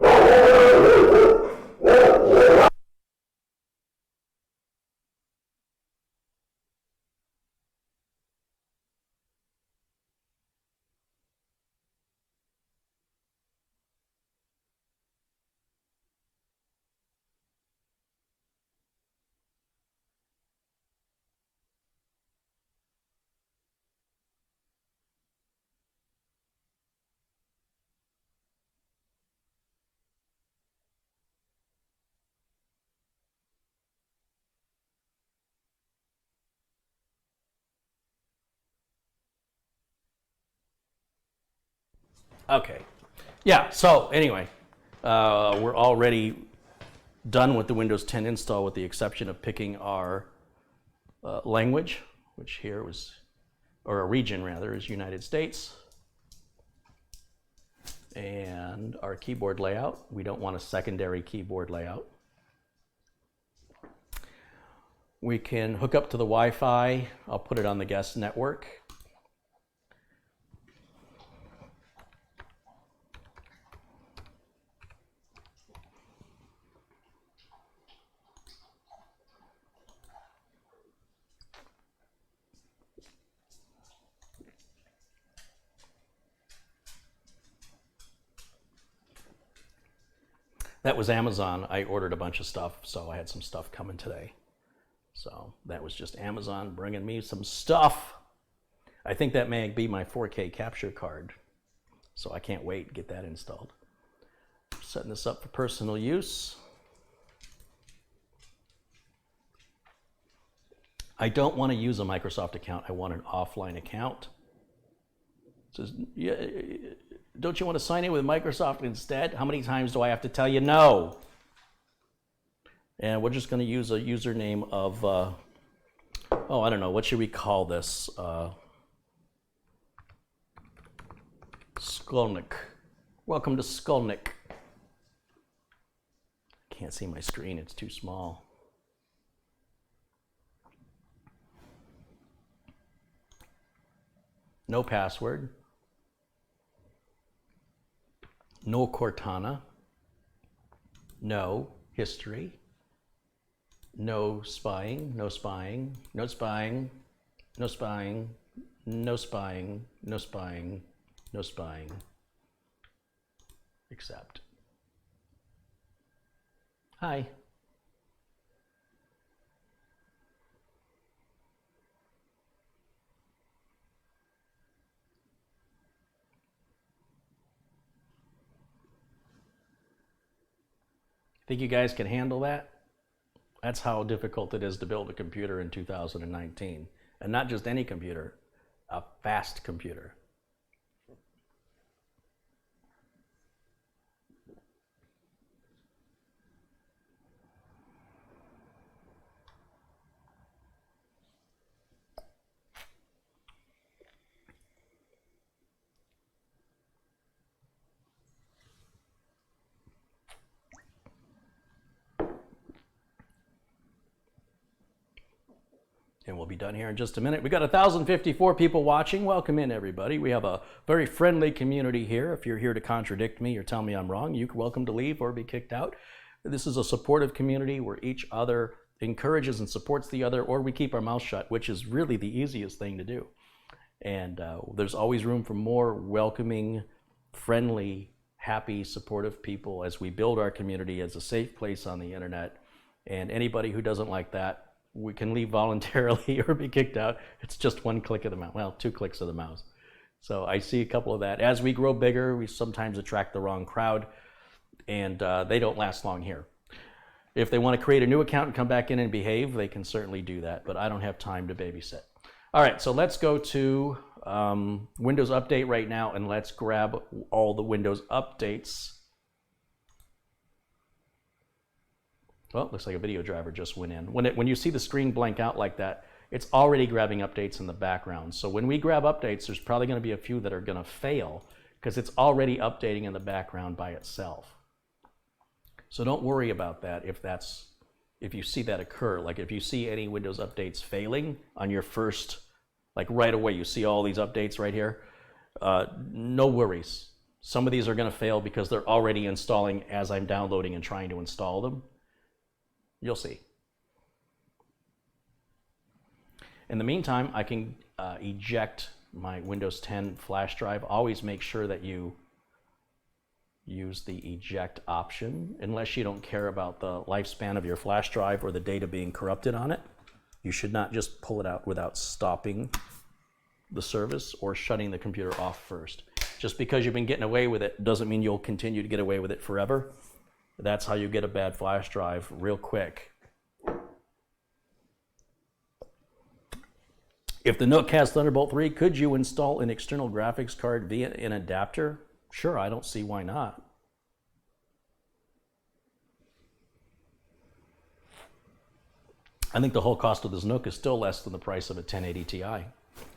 Speaker 1: Okay. Yeah, so anyway, we're already done with the Windows 10 install with the exception of picking our language, which here was, or a region rather, is United States. And our keyboard layout. We don't want a secondary keyboard layout. We can hook up to the Wi-Fi. I'll put it on the guest network. That was Amazon. I ordered a bunch of stuff, so I had some stuff coming today. So that was just Amazon bringing me some stuff. I think that may be my 4K capture card. So I can't wait to get that installed. Setting this up for personal use. I don't want to use a Microsoft account. I want an offline account. It says, yeah, don't you want to sign in with Microsoft instead? How many times do I have to tell you no? And we're just going to use a username of I don't know, what should we call this? Skolnick. Welcome to Skolnick. Can't see my screen, it's too small. No password. No Cortana. No history. No spying, no spying, no spying, no spying, no spying, no spying, no spying. Accept. Hi. Think you guys can handle that? That's how difficult it is to build a computer in 2019. And not just any computer, a fast computer. And we'll be done here in just a minute. We got 1,054 people watching. Welcome in, everybody. We have a very friendly community here. If you're here to contradict me or tell me I'm wrong, you're welcome to leave or be kicked out. This is a supportive community where each other encourages and supports the other, or we keep our mouth shut, which is really the easiest thing to do. And there's always room for more welcoming, friendly, happy, supportive people as we build our community as a safe place on the internet. And anybody who doesn't like that, we can leave voluntarily or be kicked out. It's just one click of the mouse. Well, 2 clicks of the mouse. So I see a couple of that. As we grow bigger, we sometimes attract the wrong crowd, and they don't last long here. If they want to create a new account and come back in and behave, they can certainly do that, but I don't have time to babysit. All right, so let's go to Windows Update right now, and let's grab all the Windows updates. Well, looks like a video driver just went in. When you see the screen blank out like that, it's already grabbing updates in the background. So when we grab updates, there's probably going to be a few that are going to fail because it's already updating in the background by itself. So don't worry about that if you see that occur. Like if you see any Windows updates failing on your first, like right away, you see all these updates right here, no worries. Some of these are going to fail because they're already installing as I'm downloading and trying to install them. You'll see. In the meantime, I can eject my Windows 10 flash drive. Always make sure that you use the eject option, unless you don't care about the lifespan of your flash drive or the data being corrupted on it. You should not just pull it out without stopping the service or shutting the computer off first. Just because you've been getting away with it doesn't mean you'll continue to get away with it forever. That's how you get a bad flash drive real quick. If the NUC has Thunderbolt 3, could you install an external graphics card via an adapter? Sure, I don't see why not. I think the whole cost of this NUC is still less than the price of a 1080 Ti.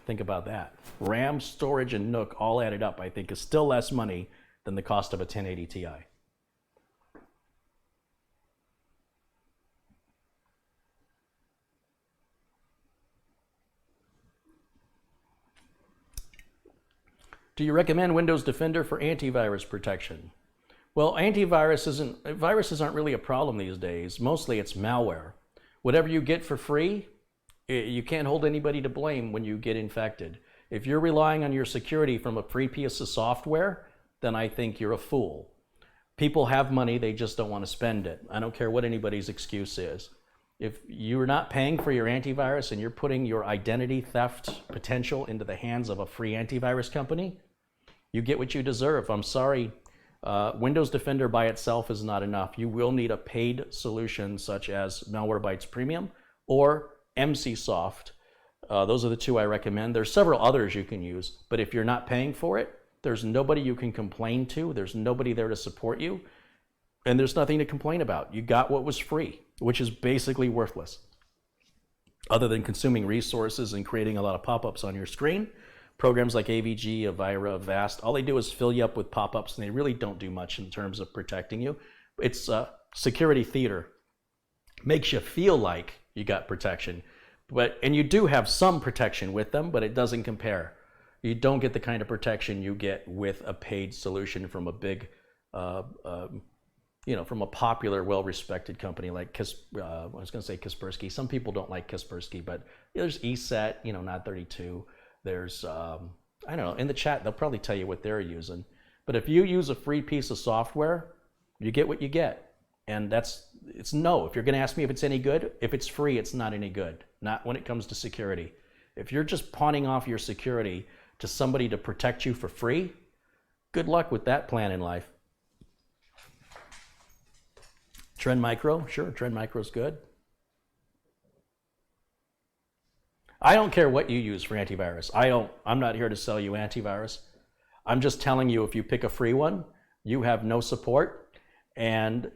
Speaker 1: Think about that. RAM, storage, and NUC all added up, I think, is still less money than the cost of a 1080 Ti. Do you recommend Windows Defender for antivirus protection? Well, viruses aren't really a problem these days. Mostly it's malware. Whatever you get for free, you can't hold anybody to blame when you get infected. If you're relying on your security from a free piece of software, then I think you're a fool. People have money, they just don't want to spend it. I don't care what anybody's excuse is. If you're not paying for your antivirus and you're putting your identity theft potential into the hands of a free antivirus company, you get what you deserve. I'm sorry, Windows Defender by itself is not enough. You will need a paid solution such as Malwarebytes Premium or MCSoft. Those are the two I recommend. There's several others you can use, but if you're not paying for it, there's nobody you can complain to. There's nobody there to support you, and there's nothing to complain about. You got what was free, which is basically worthless. other than consuming resources and creating a lot of pop-ups on your screen. Programs like AVG, Avira, Avast, all they do is fill you up with pop-ups, and they really don't do much in terms of protecting you. It's security theater. Makes you feel like you got protection, and you do have some protection with them, but it doesn't compare. You don't get the kind of protection you get with a paid solution from a big, from a popular, well-respected company like I was going to say Kaspersky. Some people don't like Kaspersky, but there's ESET, Nod32. There's, I don't know, in the chat, they'll probably tell you what they're using. But if you use a free piece of software, you get what you get. And it's no. If you're going to ask me if it's any good, if it's free, it's not any good. Not when it comes to security. If you're just pawning off your security to somebody to protect you for free, good luck with that plan in life. Trend Micro, sure, Trend Micro's good. I don't care what you use for antivirus. I'm not here to sell you antivirus. I'm just telling you, if you pick a free one, you have no support, and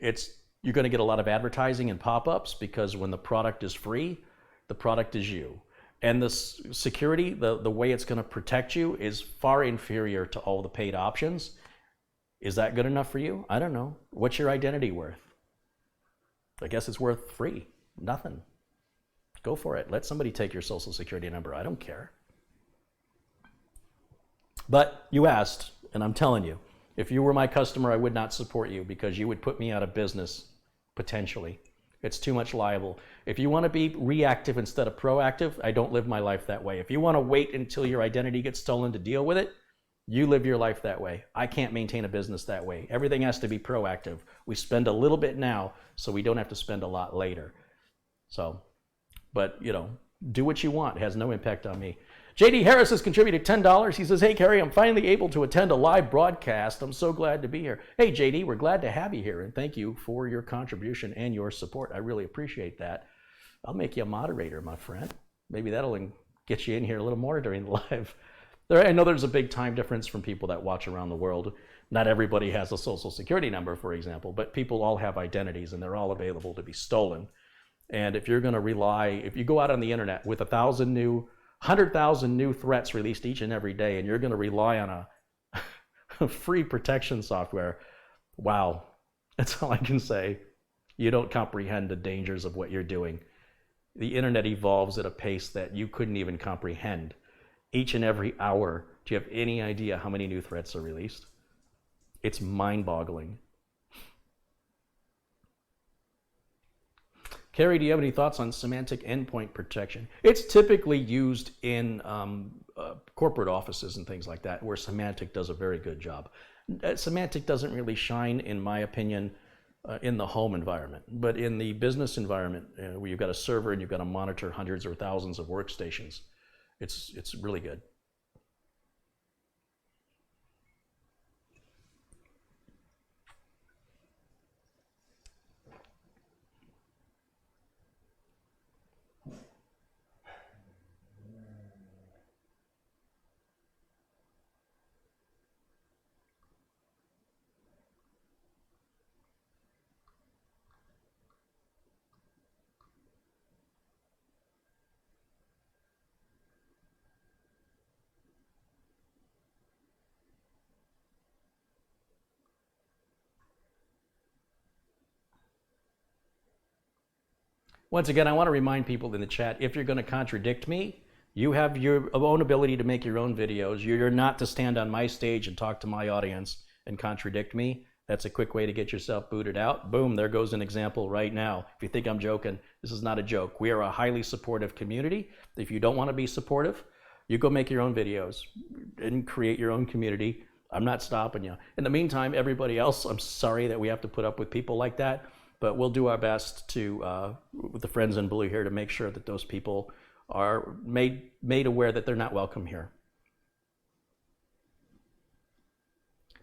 Speaker 1: you're going to get a lot of advertising and pop-ups, because when the product is free, the product is you. And the security, the way it's going to protect you is far inferior to all the paid options. Is that good enough for you? I don't know. What's your identity worth? I guess it's worth free. Nothing. Go for it. Let somebody take your social security number. I don't care. But you asked, and I'm telling you, if you were my customer, I would not support you, because you would put me out of business, potentially. It's too much liable. If you want to be reactive instead of proactive, I don't live my life that way. If you want to wait until your identity gets stolen to deal with it, you live your life that way. I can't maintain a business that way. Everything has to be proactive. We spend a little bit now, so we don't have to spend a lot later. So, but do what you want. It has no impact on me. JD Harris has contributed $10. He says, hey, Kerry, I'm finally able to attend a live broadcast. I'm so glad to be here. Hey, JD, we're glad to have you here, and thank you for your contribution and your support. I really appreciate that. I'll make you a moderator, my friend. Maybe that'll get you in here a little more during the live. I know there's a big time difference from people that watch around the world. Not everybody has a social security number, for example, but people all have identities, and they're all available to be stolen. And if you're going to if you go out on the internet with 100,000 new threats released each and every day, and you're going to rely on a free protection software, wow, that's all I can say. You don't comprehend the dangers of what you're doing. The internet evolves at a pace that you couldn't even comprehend. Each and every hour, do you have any idea how many new threats are released? It's mind-boggling. Kerry, do you have any thoughts on semantic endpoint protection? It's typically used in corporate offices and things like that, where semantic does a very good job. Semantic doesn't really shine, in my opinion, in the home environment, but in the business environment, where you've got a server and you've got to monitor hundreds or thousands of workstations, it's really good. Once again, I want to remind people in the chat, if you're going to contradict me, you have your own ability to make your own videos. You're not to stand on my stage and talk to my audience and contradict me. That's a quick way to get yourself booted out. Boom, there goes an example right now. If you think I'm joking, this is not a joke. We are a highly supportive community. If you don't want to be supportive, you go make your own videos and create your own community. I'm not stopping you. In the meantime, everybody else, I'm sorry that we have to put up with people like that. But we'll do our best to, with the friends in blue here, to make sure that those people are made aware that they're not welcome here.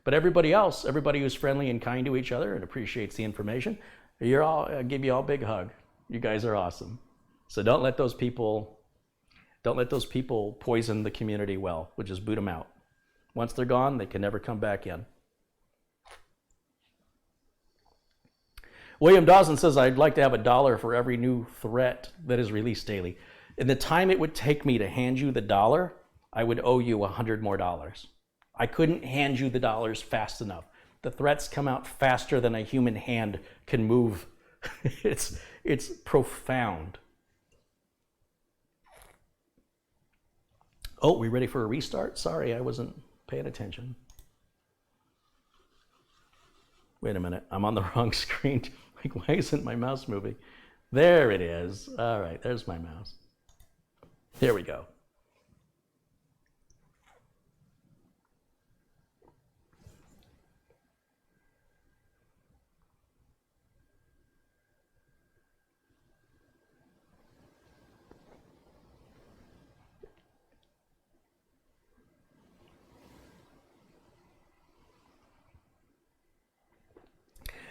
Speaker 1: But everybody else, everybody who's friendly and kind to each other and appreciates the information, I'll give you all a big hug. You guys are awesome. So don't let those people poison the community well. We'll just boot them out. Once they're gone, they can never come back in. William Dawson says, I'd like to have $1 for every new threat that is released daily. In the time it would take me to hand you the dollar, I would owe you $100 more. I couldn't hand you the dollars fast enough. The threats come out faster than a human hand can move. It's profound. Oh, we ready for a restart? Sorry, I wasn't paying attention. Wait a minute, I'm on the wrong screen. Like, why isn't my mouse moving? There it is. All right, there's my mouse. There we go.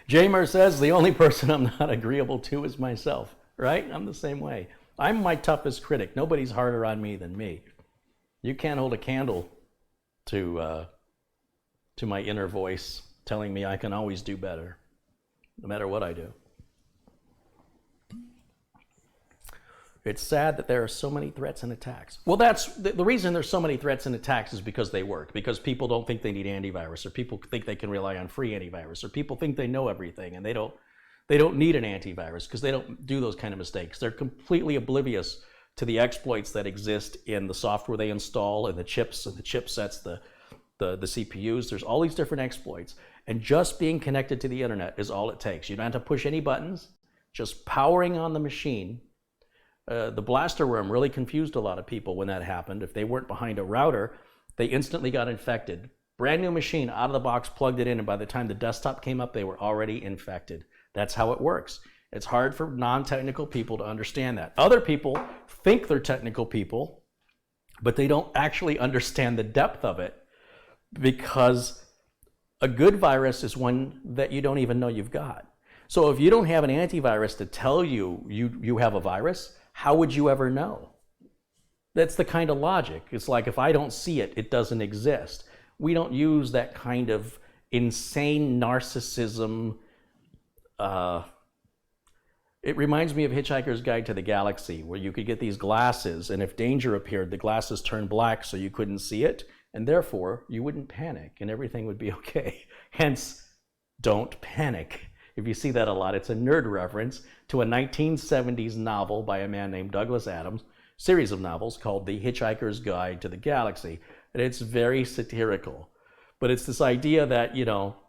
Speaker 1: Jamer says, the only person I'm not agreeable to is myself, right? I'm the same way. I'm my toughest critic. Nobody's harder on me than me. You can't hold a candle to my inner voice telling me I can always do better, no matter what I do. It's sad that there are so many threats and attacks. Well, that's the reason there's so many threats and attacks is because they work, because people don't think they need antivirus, or people think they can rely on free antivirus, or people think they know everything and they don't need an antivirus because they don't do those kind of mistakes. They're completely oblivious to the exploits that exist in the software they install and the chips and the chipsets, the CPUs. There's all these different exploits, and just being connected to the internet is all it takes. You don't have to push any buttons, just powering on the machine. The blaster worm really confused a lot of people when that happened. If they weren't behind a router, they instantly got infected. Brand new machine, out of the box, plugged it in, and by the time the desktop came up, they were already infected. That's how it works. It's hard for non-technical people to understand that. Other people think they're technical people, but they don't actually understand the depth of it, because a good virus is one that you don't even know you've got. So if you don't have an antivirus to tell you have a virus, how would you ever know? That's the kind of logic. It's like, if I don't see it, it doesn't exist. We don't use that kind of insane narcissism. It reminds me of Hitchhiker's Guide to the Galaxy, where you could get these glasses, and if danger appeared, the glasses turned black so you couldn't see it, and therefore you wouldn't panic and everything would be okay. Hence, don't panic. If you see that a lot, it's a nerd reference to a 1970s novel by a man named Douglas Adams, series of novels called The Hitchhiker's Guide to the Galaxy. And it's very satirical. But it's this idea that,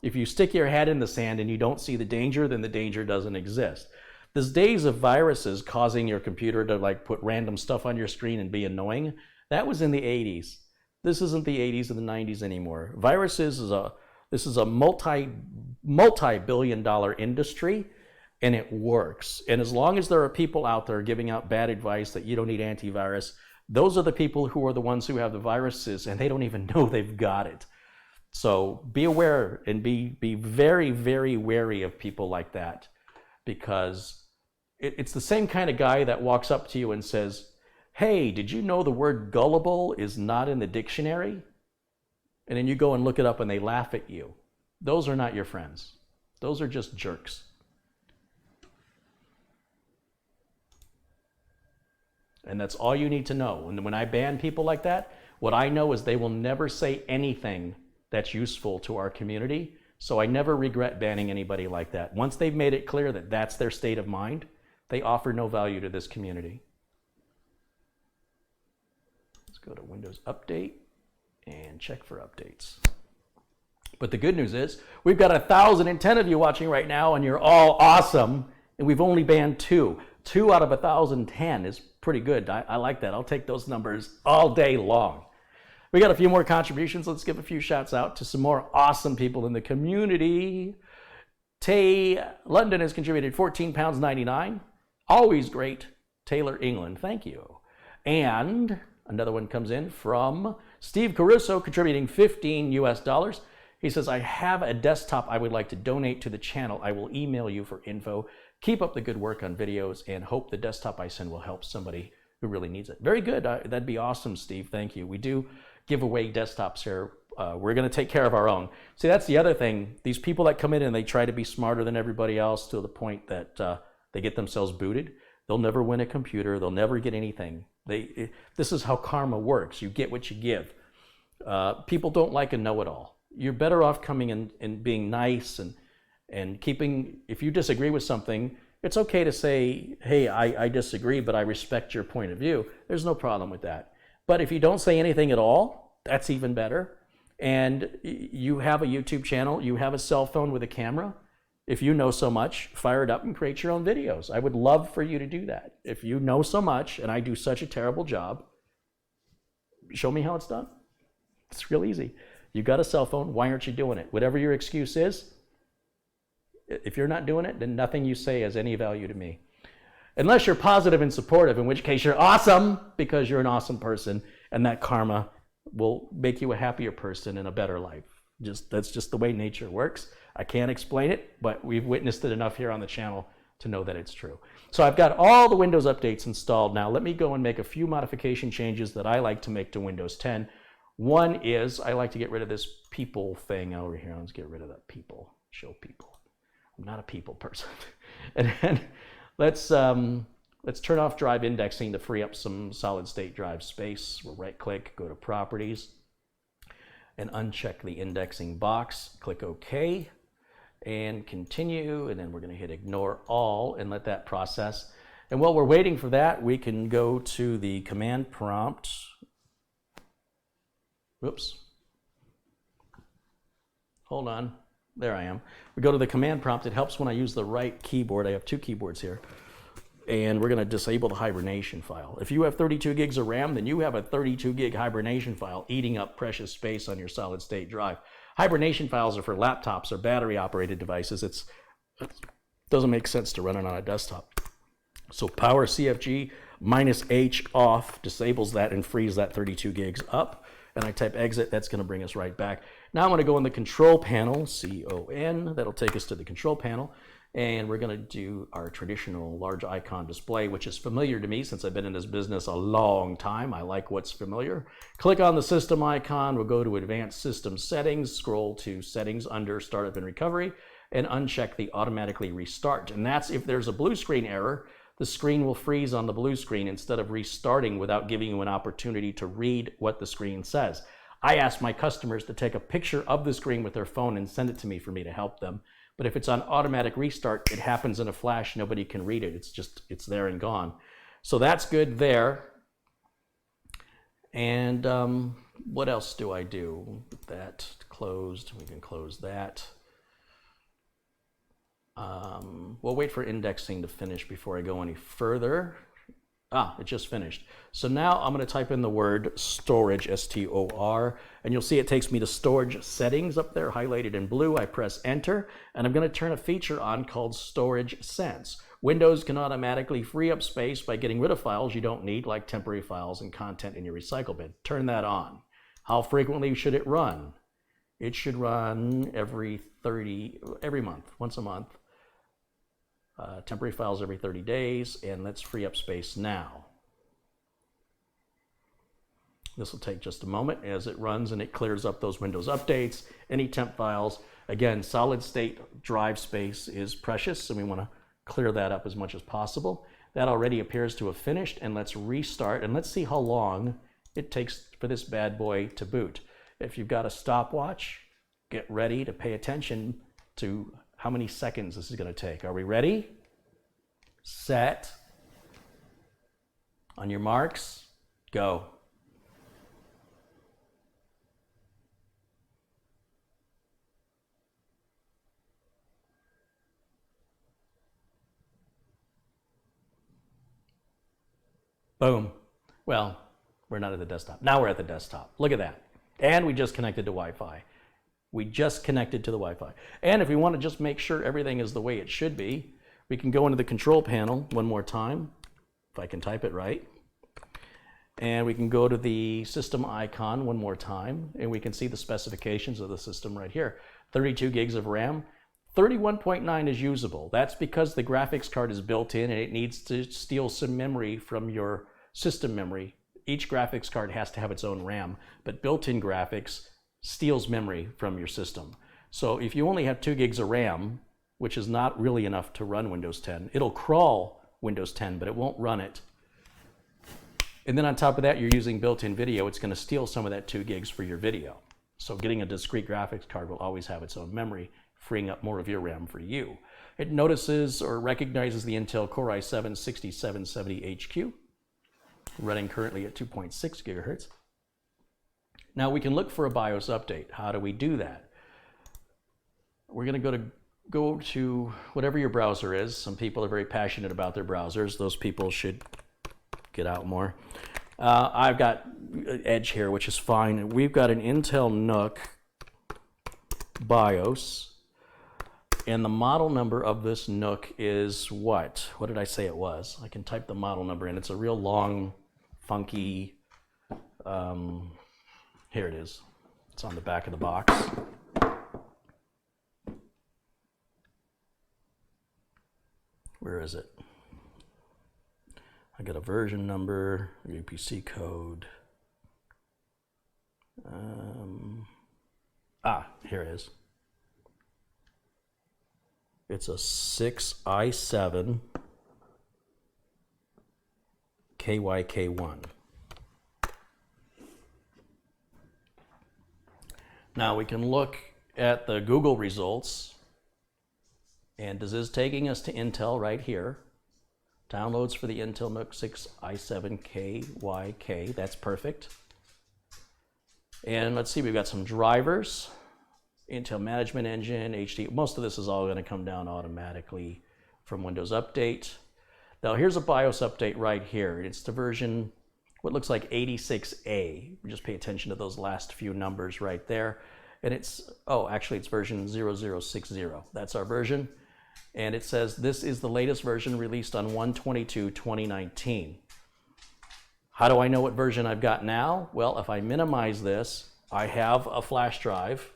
Speaker 1: if you stick your head in the sand and you don't see the danger, then the danger doesn't exist. These days of viruses causing your computer to put random stuff on your screen and be annoying, that was in the 80s. This isn't the 80s or the 90s anymore. Viruses is a multi-billion-dollar industry, and it works. And as long as there are people out there giving out bad advice that you don't need antivirus, those are the people who are the ones who have the viruses, and they don't even know they've got it. So be aware and be very, very wary of people like that, because it's the same kind of guy that walks up to you and says, hey, did you know the word gullible is not in the dictionary? And then you go and look it up and they laugh at you. Those are not your friends. Those are just jerks. And that's all you need to know. And when I ban people like that, what I know is they will never say anything that's useful to our community. So I never regret banning anybody like that. Once they've made it clear that that's their state of mind, they offer no value to this community. Let's go to Windows Update and check for updates. But the good news is we've got 1,010 of you watching right now, and you're all awesome, and we've only banned 2. 2 out of 1,010 is pretty good. I like that. I'll take those numbers all day long. We got a few more contributions. Let's give a few shouts out to some more awesome people in the community. Tay London has contributed £14.99. Always great. Taylor England, thank you. And another one comes in from Steve Caruso, contributing $15 US. He says, I have a desktop I would like to donate to the channel. I will email you for info. Keep up the good work on videos and hope the desktop I send will help somebody who really needs it. Very good. That'd be awesome, Steve. Thank you. We do give away desktops here. We're going to take care of our own. See, that's the other thing. These people that come in and they try to be smarter than everybody else to the point that they get themselves booted. They'll never win a computer. They'll never get anything. This is how karma works. You get what you give. People don't like a know-it-all. You're better off coming in and being nice and keeping, if you disagree with something, it's okay to say, hey, I disagree, but I respect your point of view. There's no problem with that. But if you don't say anything at all, that's even better. And you have a YouTube channel, you have a cell phone with a camera. If you know so much, fire it up and create your own videos. I would love for you to do that. If you know so much and I do such a terrible job, show me how it's done. It's real easy. You got a cell phone, why aren't you doing it? Whatever your excuse is, if you're not doing it, then nothing you say has any value to me. Unless you're positive and supportive, in which case you're awesome because you're an awesome person, and that karma will make you a happier person and a better life. That's just the way nature works. I can't explain it, but we've witnessed it enough here on the channel to know that it's true. So I've got all the Windows updates installed now. Let me go and make a few modification changes that I like to make to Windows 10. One is I like to get rid of this people thing over here. Let's get rid of that people, show people. I'm not a people person. And then let's turn off drive indexing to free up some solid state drive space. We'll right click, go to properties, and uncheck the indexing box. Click OK and continue. And then we're going to hit ignore all and let that process. And while we're waiting for that, we can go to the command prompt. Whoops. Hold on. There I am. We go to the command prompt. It helps when I use the right keyboard. I have two keyboards here. And we're going to disable the hibernation file. If you have 32 gigs of RAM, then you have a 32 gig hibernation file eating up precious space on your solid state drive. Hibernation files are for laptops or battery operated devices. It doesn't make sense to run it on a desktop. So power CFG -H off disables that and frees that 32 gigs up. And I type exit, that's going to bring us right back. Now I'm going to go in the control panel, CON, that'll take us to the control panel, and we're going to do our traditional large icon display, which is familiar to me since I've been in this business a long time. I like what's familiar. Click on the system icon, we'll go to advanced system settings, scroll to settings under startup and recovery, and uncheck the automatically restart. And that's if there's a blue screen error, the screen will freeze on the blue screen instead of restarting without giving you an opportunity to read what the screen says. I ask my customers to take a picture of the screen with their phone and send it to me for me to help them. But if it's on automatic restart, it happens in a flash, nobody can read it. It's there and gone. So that's good there. And what else do I do? That closed, we can close that. We'll wait for indexing to finish before I go any further. It just finished. So now I'm going to type in the word storage, S-T-O-R, and you'll see it takes me to storage settings up there, highlighted in blue. I press enter, and I'm going to turn a feature on called Storage Sense. Windows can automatically free up space by getting rid of files you don't need, like temporary files and content in your recycle bin. Turn that on. How frequently should it run? It should run every month, once a month. Temporary files every 30 days, and let's free up space now. This will take just a moment as it runs and it clears up those Windows updates, any temp files. Again, solid state drive space is precious, and we want to clear that up as much as possible. That already appears to have finished, and let's restart, and let's see how long it takes for this bad boy to boot. If you've got a stopwatch, get ready to pay attention to how many seconds this is going to take. Are we ready? Set. On your marks, go. Boom. Well, we're not at the desktop. Now we're at the desktop. Look at that. And we just connected to Wi-Fi. We just connected to the Wi-Fi. And if we want to just make sure everything is the way it should be, we can go into the control panel one more time, if I can type it right. And we can go to the system icon one more time, and we can see the specifications of the system right here. 32 gigs of RAM, 31.9 is usable. That's because the graphics card is built in and it needs to steal some memory from your system memory. Each graphics card has to have its own RAM, but built-in graphics steals memory from your system. So if you only have 2 gigs of RAM, which is not really enough to run Windows 10, it'll crawl Windows 10, but it won't run it. And then on top of that, you're using built-in video. It's going to steal some of that 2 gigs for your video. So getting a discrete graphics card will always have its own memory, freeing up more of your RAM for you. It notices or recognizes the Intel Core i7-6770HQ, running currently at 2.6 gigahertz. Now we can look for a BIOS update. How do we do that? We're going to go to whatever your browser is. Some people are very passionate about their browsers. Those people should get out more. I've got Edge here, which is fine. We've got an Intel NUC BIOS, and the model number of this NUC is what? What did I say it was? I can type the model number in. It's a real long, funky, here it is. It's on the back of the box. Where is it? I got a version number, a UPC code. Here it is. It's a 6i7 KYK1. Now we can look at the Google results, and this is taking us to Intel right here. Downloads for the Intel NUC 6i7KYK, that's perfect. And let's see, we've got some drivers, Intel Management Engine, HD. Most of this is all going to come down automatically from Windows Update. Now here's a BIOS update right here. It's the version, what looks like 86A. Just pay attention to those last few numbers right there. And it's, oh, actually it's version 0060. That's our version. And it says this is the latest version released on 1/22/2019. How do I know what version I've got now? Well, if I minimize this, I have a flash drive.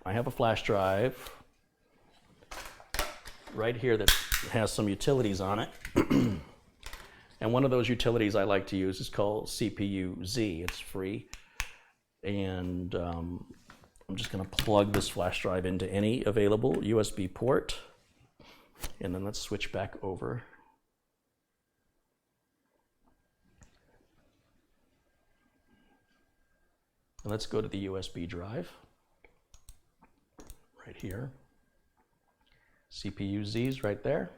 Speaker 1: I have a flash drive right here that has some utilities on it. And one of those utilities I like to use is called CPU-Z. It's free. And I'm just going to plug this flash drive into any available USB port. And then let's switch back over. And let's go to the USB drive. Right here. CPU-Z's right there.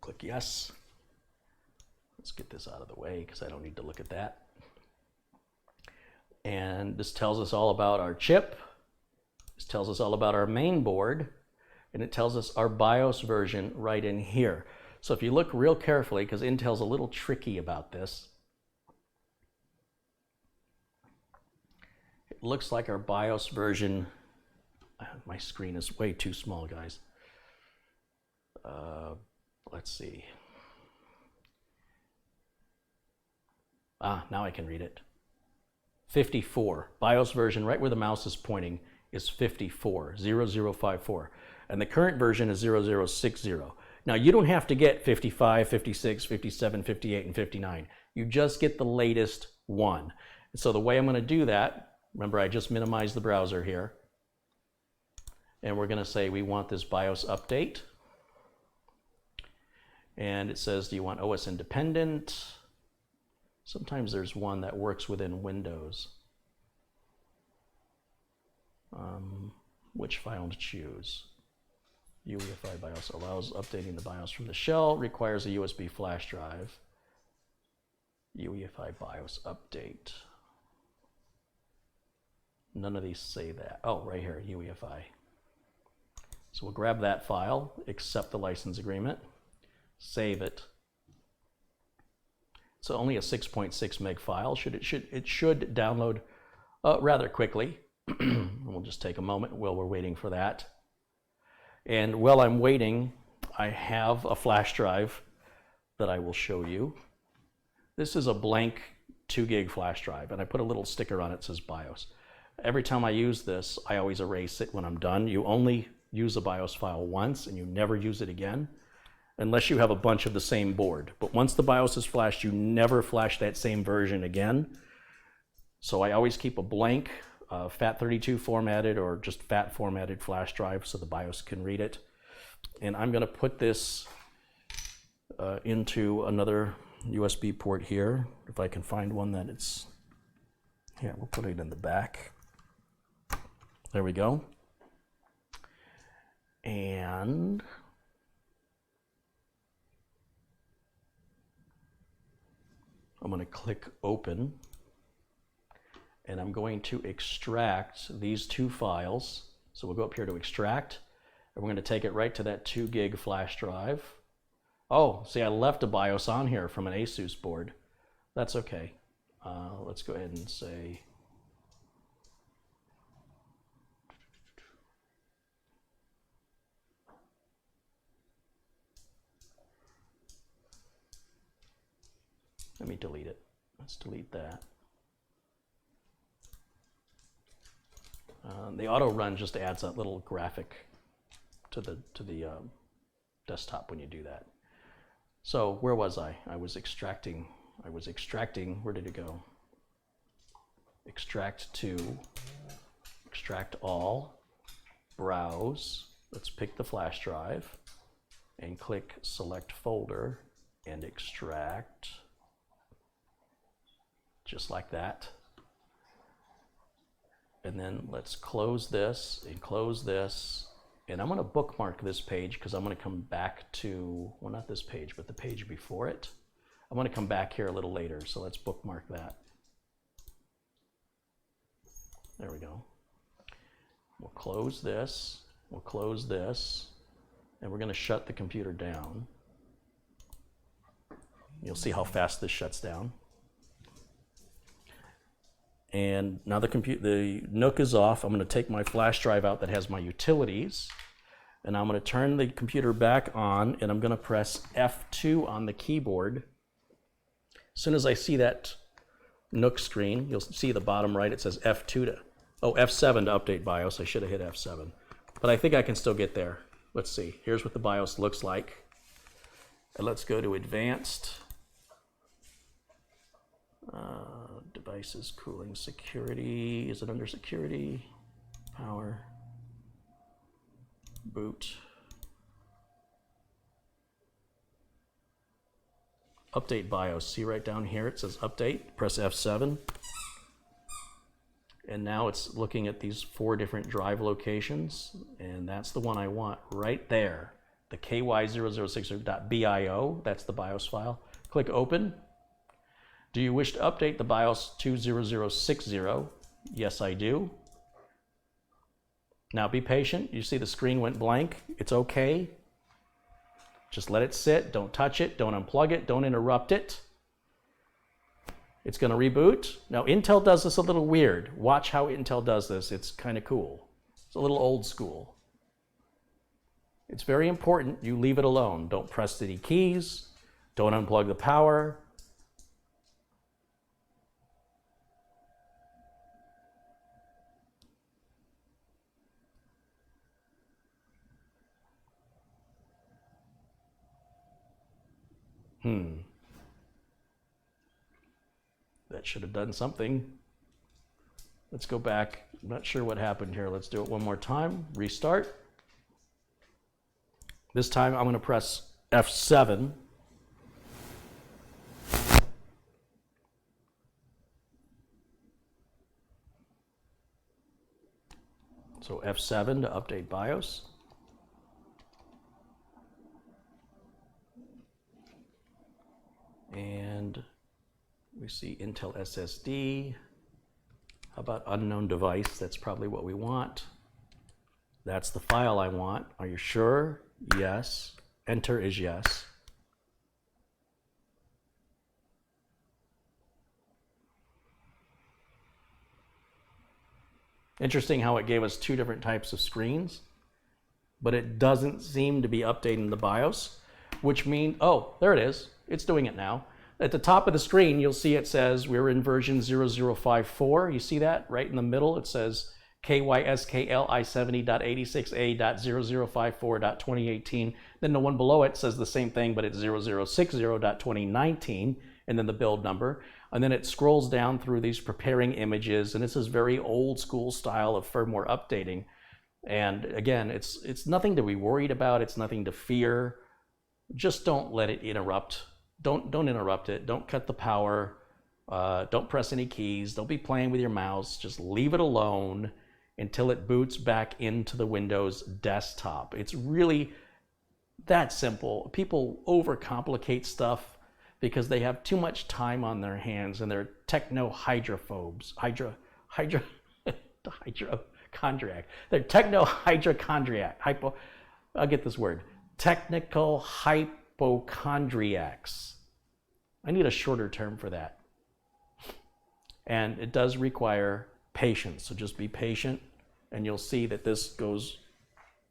Speaker 1: Click yes. Let's get this out of the way because I don't need to look at that. And this tells us all about our chip. This tells us all about our main board. And it tells us our BIOS version right in here. So if you look real carefully, because Intel's a little tricky about this, it looks like our BIOS version, my screen is way too small, guys. Let's see. Now I can read it. 54. BIOS version, right where the mouse is pointing, is 54, 0054. And the current version is 0060. Now you don't have to get 55, 56, 57, 58, and 59. You just get the latest one. And so the way I'm going to do that, remember I just minimized the browser here. And we're going to say we want this BIOS update. And it says, do you want OS independent? Sometimes there's one that works within Windows. Which file to choose? UEFI BIOS allows updating the BIOS from the shell, requires a USB flash drive. UEFI BIOS update. None of these say that. Oh, right here, UEFI. So we'll grab that file, accept the license agreement, save it. It's only a 6.6 meg file. It should download rather quickly. We'll just take a moment while we're waiting for that. And while I'm waiting, I have a flash drive that I will show you. This is a blank 2 gig flash drive, and I put a little sticker on it that says BIOS. Every time I use this, I always erase it when I'm done. You only use a BIOS file once, and you never use it again, unless you have a bunch of the same board. But once the BIOS is flashed, you never flash that same version again. So I always keep a blank FAT32 formatted or just FAT formatted flash drive so the BIOS can read it. And I'm going to put this into another USB port here, if I can find one that it's, yeah, we'll put it in the back. There we go. And I'm going to click open, and I'm going to extract these two files. So we'll go up here to extract, and we're going to take it right to that 2 gig flash drive. Oh, see, I left a BIOS on here from an ASUS board. That's okay. Let's go ahead and say, let me delete it. Let's delete that. The auto run just adds that little graphic to the desktop when you do that. So where was I? I was extracting, where did it go? Extract to, extract all, browse. Let's pick the flash drive and click select folder and extract. Just like that. And then let's close this and close this. And I'm going to bookmark this page because I'm going to come back to, well, not this page, but the page before it. I'm going to come back here a little later, so let's bookmark that. There we go. We'll close this, and we're going to shut the computer down. You'll see how fast this shuts down. And now the NUC is off. I'm going to take my flash drive out that has my utilities, and I'm going to turn the computer back on, and I'm going to press F2 on the keyboard. As soon as I see that NUC screen, you'll see the bottom right, it says F2 to, oh, F7 to update BIOS. I should have hit F7, but I think I can still get there. Let's see. Here's what the BIOS looks like. And let's go to advanced. Devices, cooling, security. Is it under security? Power. Boot. Update BIOS. See right down here it says update. Press F7. And now it's looking at these 4 different drive locations. And that's the one I want right there. The ky006.bio. That's the BIOS file. Click open. Do you wish to update the BIOS to 0060? Yes, I do. Now be patient. You see the screen went blank. It's okay. Just let it sit. Don't touch it. Don't unplug it. Don't interrupt it. It's going to reboot. Now Intel does this a little weird. Watch how Intel does this. It's kind of cool. It's a little old school. It's very important you leave it alone. Don't press any keys. Don't unplug the power. That should have done something. Let's go back. I'm not sure what happened here. Let's do it one more time. Restart. This time I'm going to press F7. So F7 to update BIOS. And we see Intel SSD. How about unknown device? That's probably what we want. That's the file I want. Are you sure? Yes. Enter is yes. Interesting how it gave us 2 different types of screens, but it doesn't seem to be updating the BIOS, which means, oh, there it is. It's doing it now. At the top of the screen, you'll see it says we're in version 0054. You see that right in the middle? It says KYSKLI70.86A.0054.2018. Then the one below it says the same thing, but it's 0060.2019. and then the build number. And then it scrolls down through these preparing images, and this is very old school style of firmware updating. And again, it's nothing to be worried about. It's nothing to fear. Just don't let it interrupt. Don't interrupt it. Don't cut the power. Don't press any keys. Don't be playing with your mouse. Just leave it alone until it boots back into the Windows desktop. It's really that simple. People overcomplicate stuff because they have too much time on their hands and they're techno-hydrophobes. Hypochondriac. They're techno-hydrochondriac. I'll get this word. Technical hypochondriacs. I need a shorter term for that. And it does require patience. So just be patient and you'll see that this goes,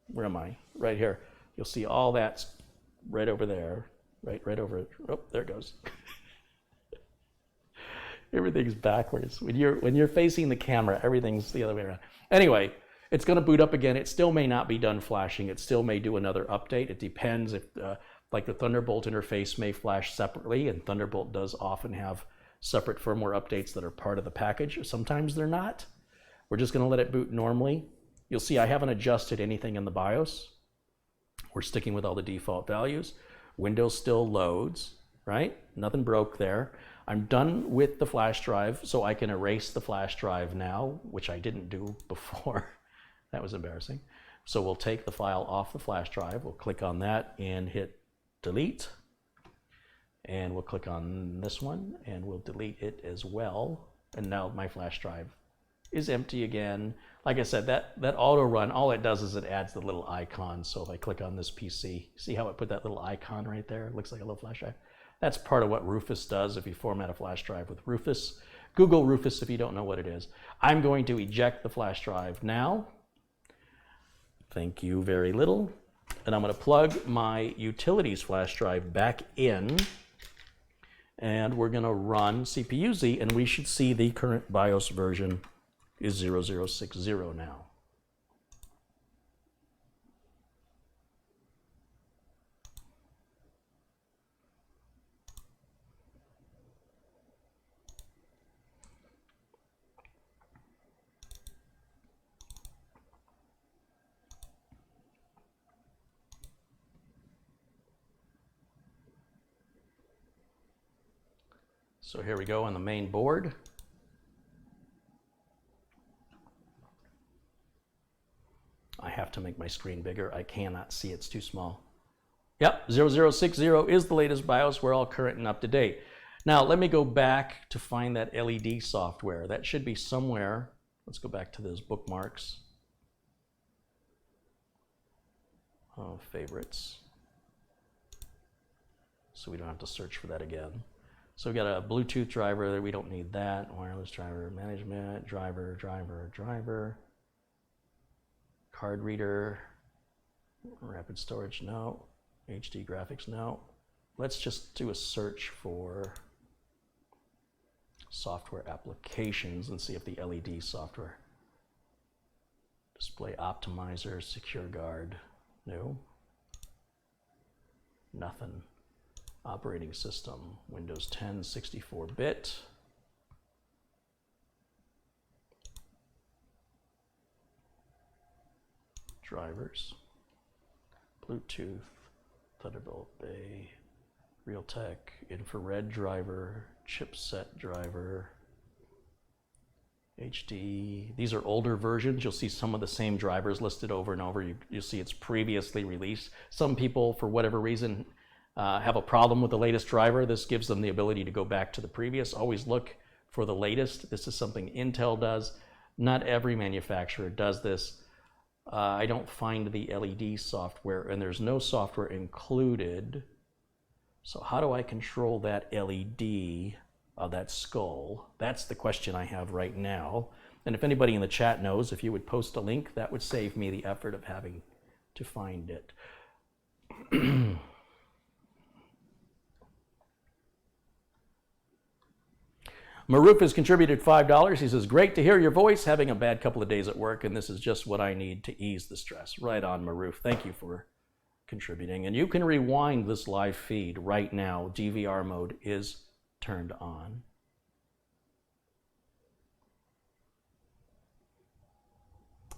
Speaker 1: where am I? Right here. You'll see all that's right over there. Right over it. Oh, there it goes. Everything's backwards. When you're facing the camera, everything's the other way around. Anyway, it's going to boot up again. It still may not be done flashing. It still may do another update. It depends if, like the Thunderbolt interface may flash separately, and Thunderbolt does often have separate firmware updates that are part of the package. Sometimes they're not. We're just going to let it boot normally. You'll see I haven't adjusted anything in the BIOS. We're sticking with all the default values. Windows still loads, right? Nothing broke there. I'm done with the flash drive, so I can erase the flash drive now, which I didn't do before. That was embarrassing. So we'll take the file off the flash drive. We'll click on that and hit delete. And we'll click on this one and we'll delete it as well. And now my flash drive is empty again. Like I said, that auto run, all it does is it adds the little icon. So if I click on this PC, see how it put that little icon right there? It looks like a little flash drive. That's part of what Rufus does if you format a flash drive with Rufus. Google Rufus if you don't know what it is. I'm going to eject the flash drive now. Thank you very little. And I'm going to plug my utilities flash drive back in. And we're going to run CPU-Z, and we should see the current BIOS version is 0060 now. So here we go on the main board. I have to make my screen bigger. I cannot see, it's too small. Yep, 0060 is the latest BIOS. We're all current and up to date. Now let me go back to find that LED software. That should be somewhere. Let's go back to those bookmarks. Oh, favorites. So we don't have to search for that again. So we got a Bluetooth driver there. We don't need that. Wireless driver management, driver. Card reader, rapid storage, no. HD graphics, no. Let's just do a search for software applications and see if the LED software. Display optimizer, secure guard, no. Nothing. Operating system, Windows 10, 64-bit. Drivers, Bluetooth, Thunderbolt Bay, Realtek, infrared driver, chipset driver, HD. These are older versions. You'll see some of the same drivers listed over and over. You'll see it's previously released. Some people, for whatever reason, have a problem with the latest driver. This gives them the ability to go back to the previous. Always look for the latest. This is something Intel does. Not every manufacturer does this. I don't find the LED software, and there's no software included. So how do I control that LED of that skull? That's the question I have right now. And if anybody in the chat knows, if you would post a link, that would save me the effort of having to find it. Maruf has contributed $5. He says, great to hear your voice, having a bad couple of days at work, and this is just what I need to ease the stress. Right on, Maruf. Thank you for contributing. And you can rewind this live feed right now. DVR mode is turned on.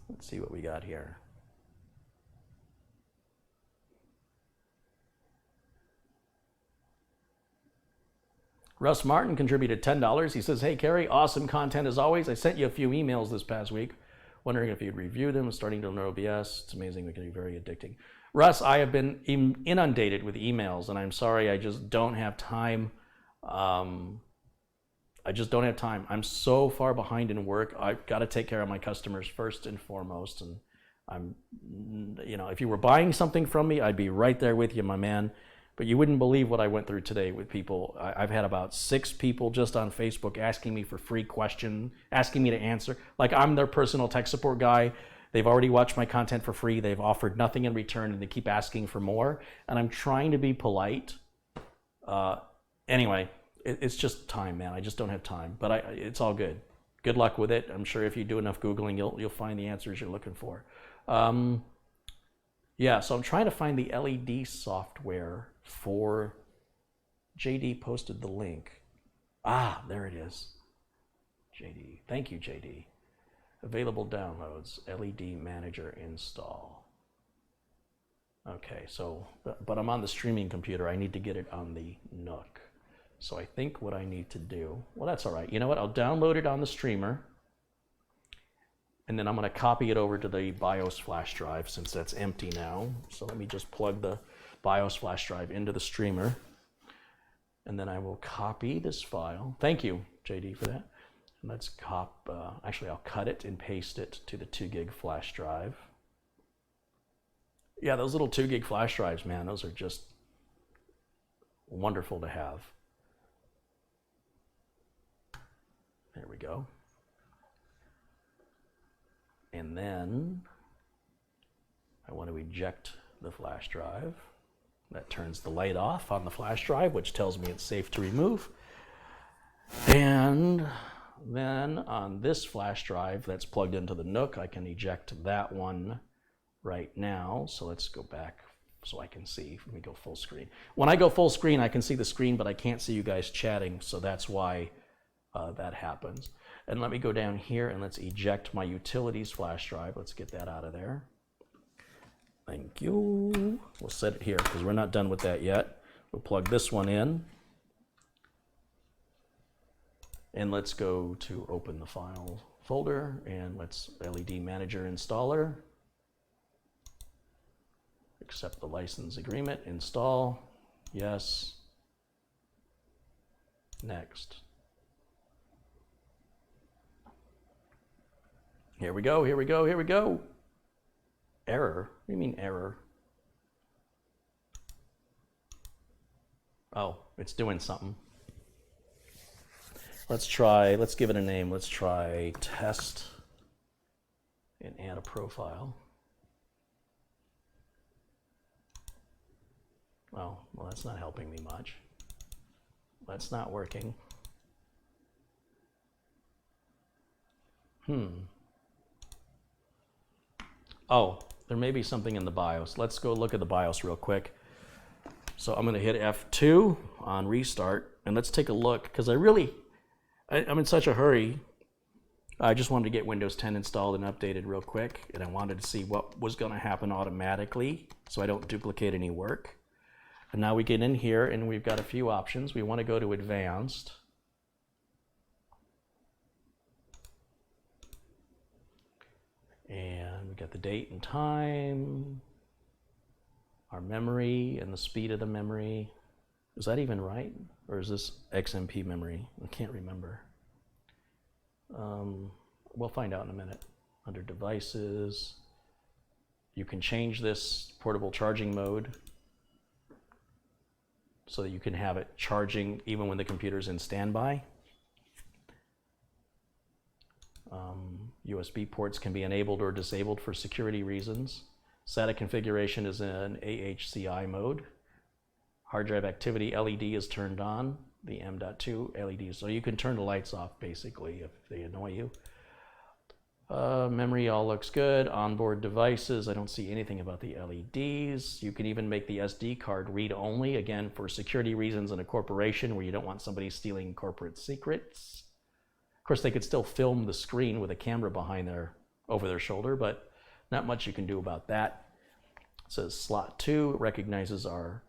Speaker 1: Let's see what we got here. Russ Martin contributed $10. He says, hey, Kerry, awesome content as always. I sent you a few emails this past week, wondering if you'd review them. Starting to learn OBS. It's amazing. It can be very addicting. Russ, I have been inundated with emails, and I'm sorry, I just don't have time. I just don't have time. I'm so far behind in work. I've got to take care of my customers first and foremost. And I'm, you know, if you were buying something from me, I'd be right there with you, my man. But you wouldn't believe what I went through today with people. I've had about 6 people just on Facebook asking me for free questions, asking me to answer. Like I'm their personal tech support guy. They've already watched my content for free. They've offered nothing in return, and they keep asking for more. And I'm trying to be polite. Anyway, it's just time, man. I just don't have time. But it's all good. Good luck with it. I'm sure if you do enough Googling, you'll find the answers you're looking for. Yeah, so I'm trying to find the LED software for JD posted the link. Ah, there it is. JD. Thank you, JD. Available downloads, LED Manager install. Okay, so, but I'm on the streaming computer. I need to get it on the NUC. So I think what I need to do, well, that's all right. You know what? I'll download it on the streamer, and then I'm going to copy it over to the BIOS flash drive since that's empty now. So let me just plug the BIOS flash drive into the streamer, and then I will copy this file. Thank you, JD, for that. And let's actually, I'll cut it and paste it to the 2 gig flash drive. Yeah, those little 2 gig flash drives, man, those are just wonderful to have. There we go. And then I want to eject the flash drive. That turns the light off on the flash drive, which tells me it's safe to remove. And then on this flash drive that's plugged into the NUC, I can eject that one right now. So let's go back so I can see. Let me go full screen. When I go full screen, I can see the screen, but I can't see you guys chatting, so that's why that happens. And let me go down here and let's eject my utilities flash drive. Let's get that out of there. Thank you. We'll set it here because we're not done with that yet. We'll plug this one in. And let's go to open the file folder and let's LED Manager installer. Accept the license agreement, install, yes, next. Here we go, here we go, here we go. Error? What do you mean error? Oh, it's doing something. Let's give it a name. Let's try test and add a profile. Oh, well, that's not helping me much. That's not working. Oh, there may be something in the BIOS. Let's go look at the BIOS real quick. So I'm going to hit F2 on restart, and let's take a look, because I'm in such a hurry. I just wanted to get Windows 10 installed and updated real quick, and I wanted to see what was going to happen automatically so I don't duplicate any work. And now we get in here, and we've got a few options. We want to go to Advanced. And we got the date and time, our memory, and the speed of the memory. Is that even right? Or is this XMP memory? I can't remember. We'll find out in a minute. Under devices, you can change this portable charging mode so that you can have it charging even when the computer's in standby. USB ports can be enabled or disabled for security reasons. SATA configuration is in AHCI mode. Hard drive activity LED is turned on. The M.2 LED, so you can turn the lights off basically if they annoy you. Memory all looks good. Onboard devices, I don't see anything about the LEDs. You can even make the SD card read only, again, for security reasons in a corporation where you don't want somebody stealing corporate secrets. Of course, they could still film the screen with a camera behind over their shoulder, but not much you can do about that. It says slot 2, it recognizes our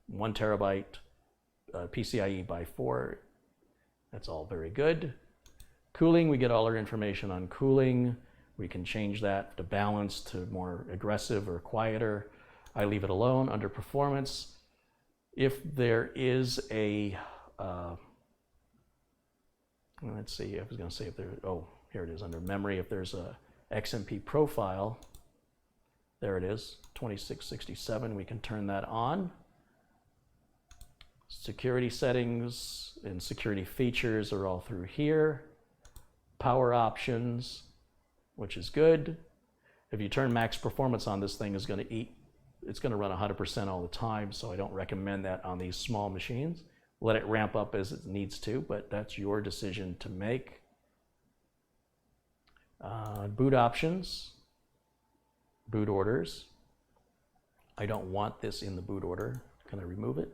Speaker 1: 1 terabyte PCIe by 4. That's all very good. Cooling, we get all our information on cooling. We can change that to balance to more aggressive or quieter. I leave it alone. Under performance, if there is a, let's see, I was going to say if there, oh, here it is under memory. If there's a XMP profile, there it is, 2667, we can turn that on. Security settings and security features are all through here. Power options, which is good. If you turn max performance on, this thing is going to it's going to run 100% all the time, so I don't recommend that on these small machines. Let it ramp up as it needs to, but that's your decision to make. Boot options, boot orders. I don't want this in the boot order. Can I remove it?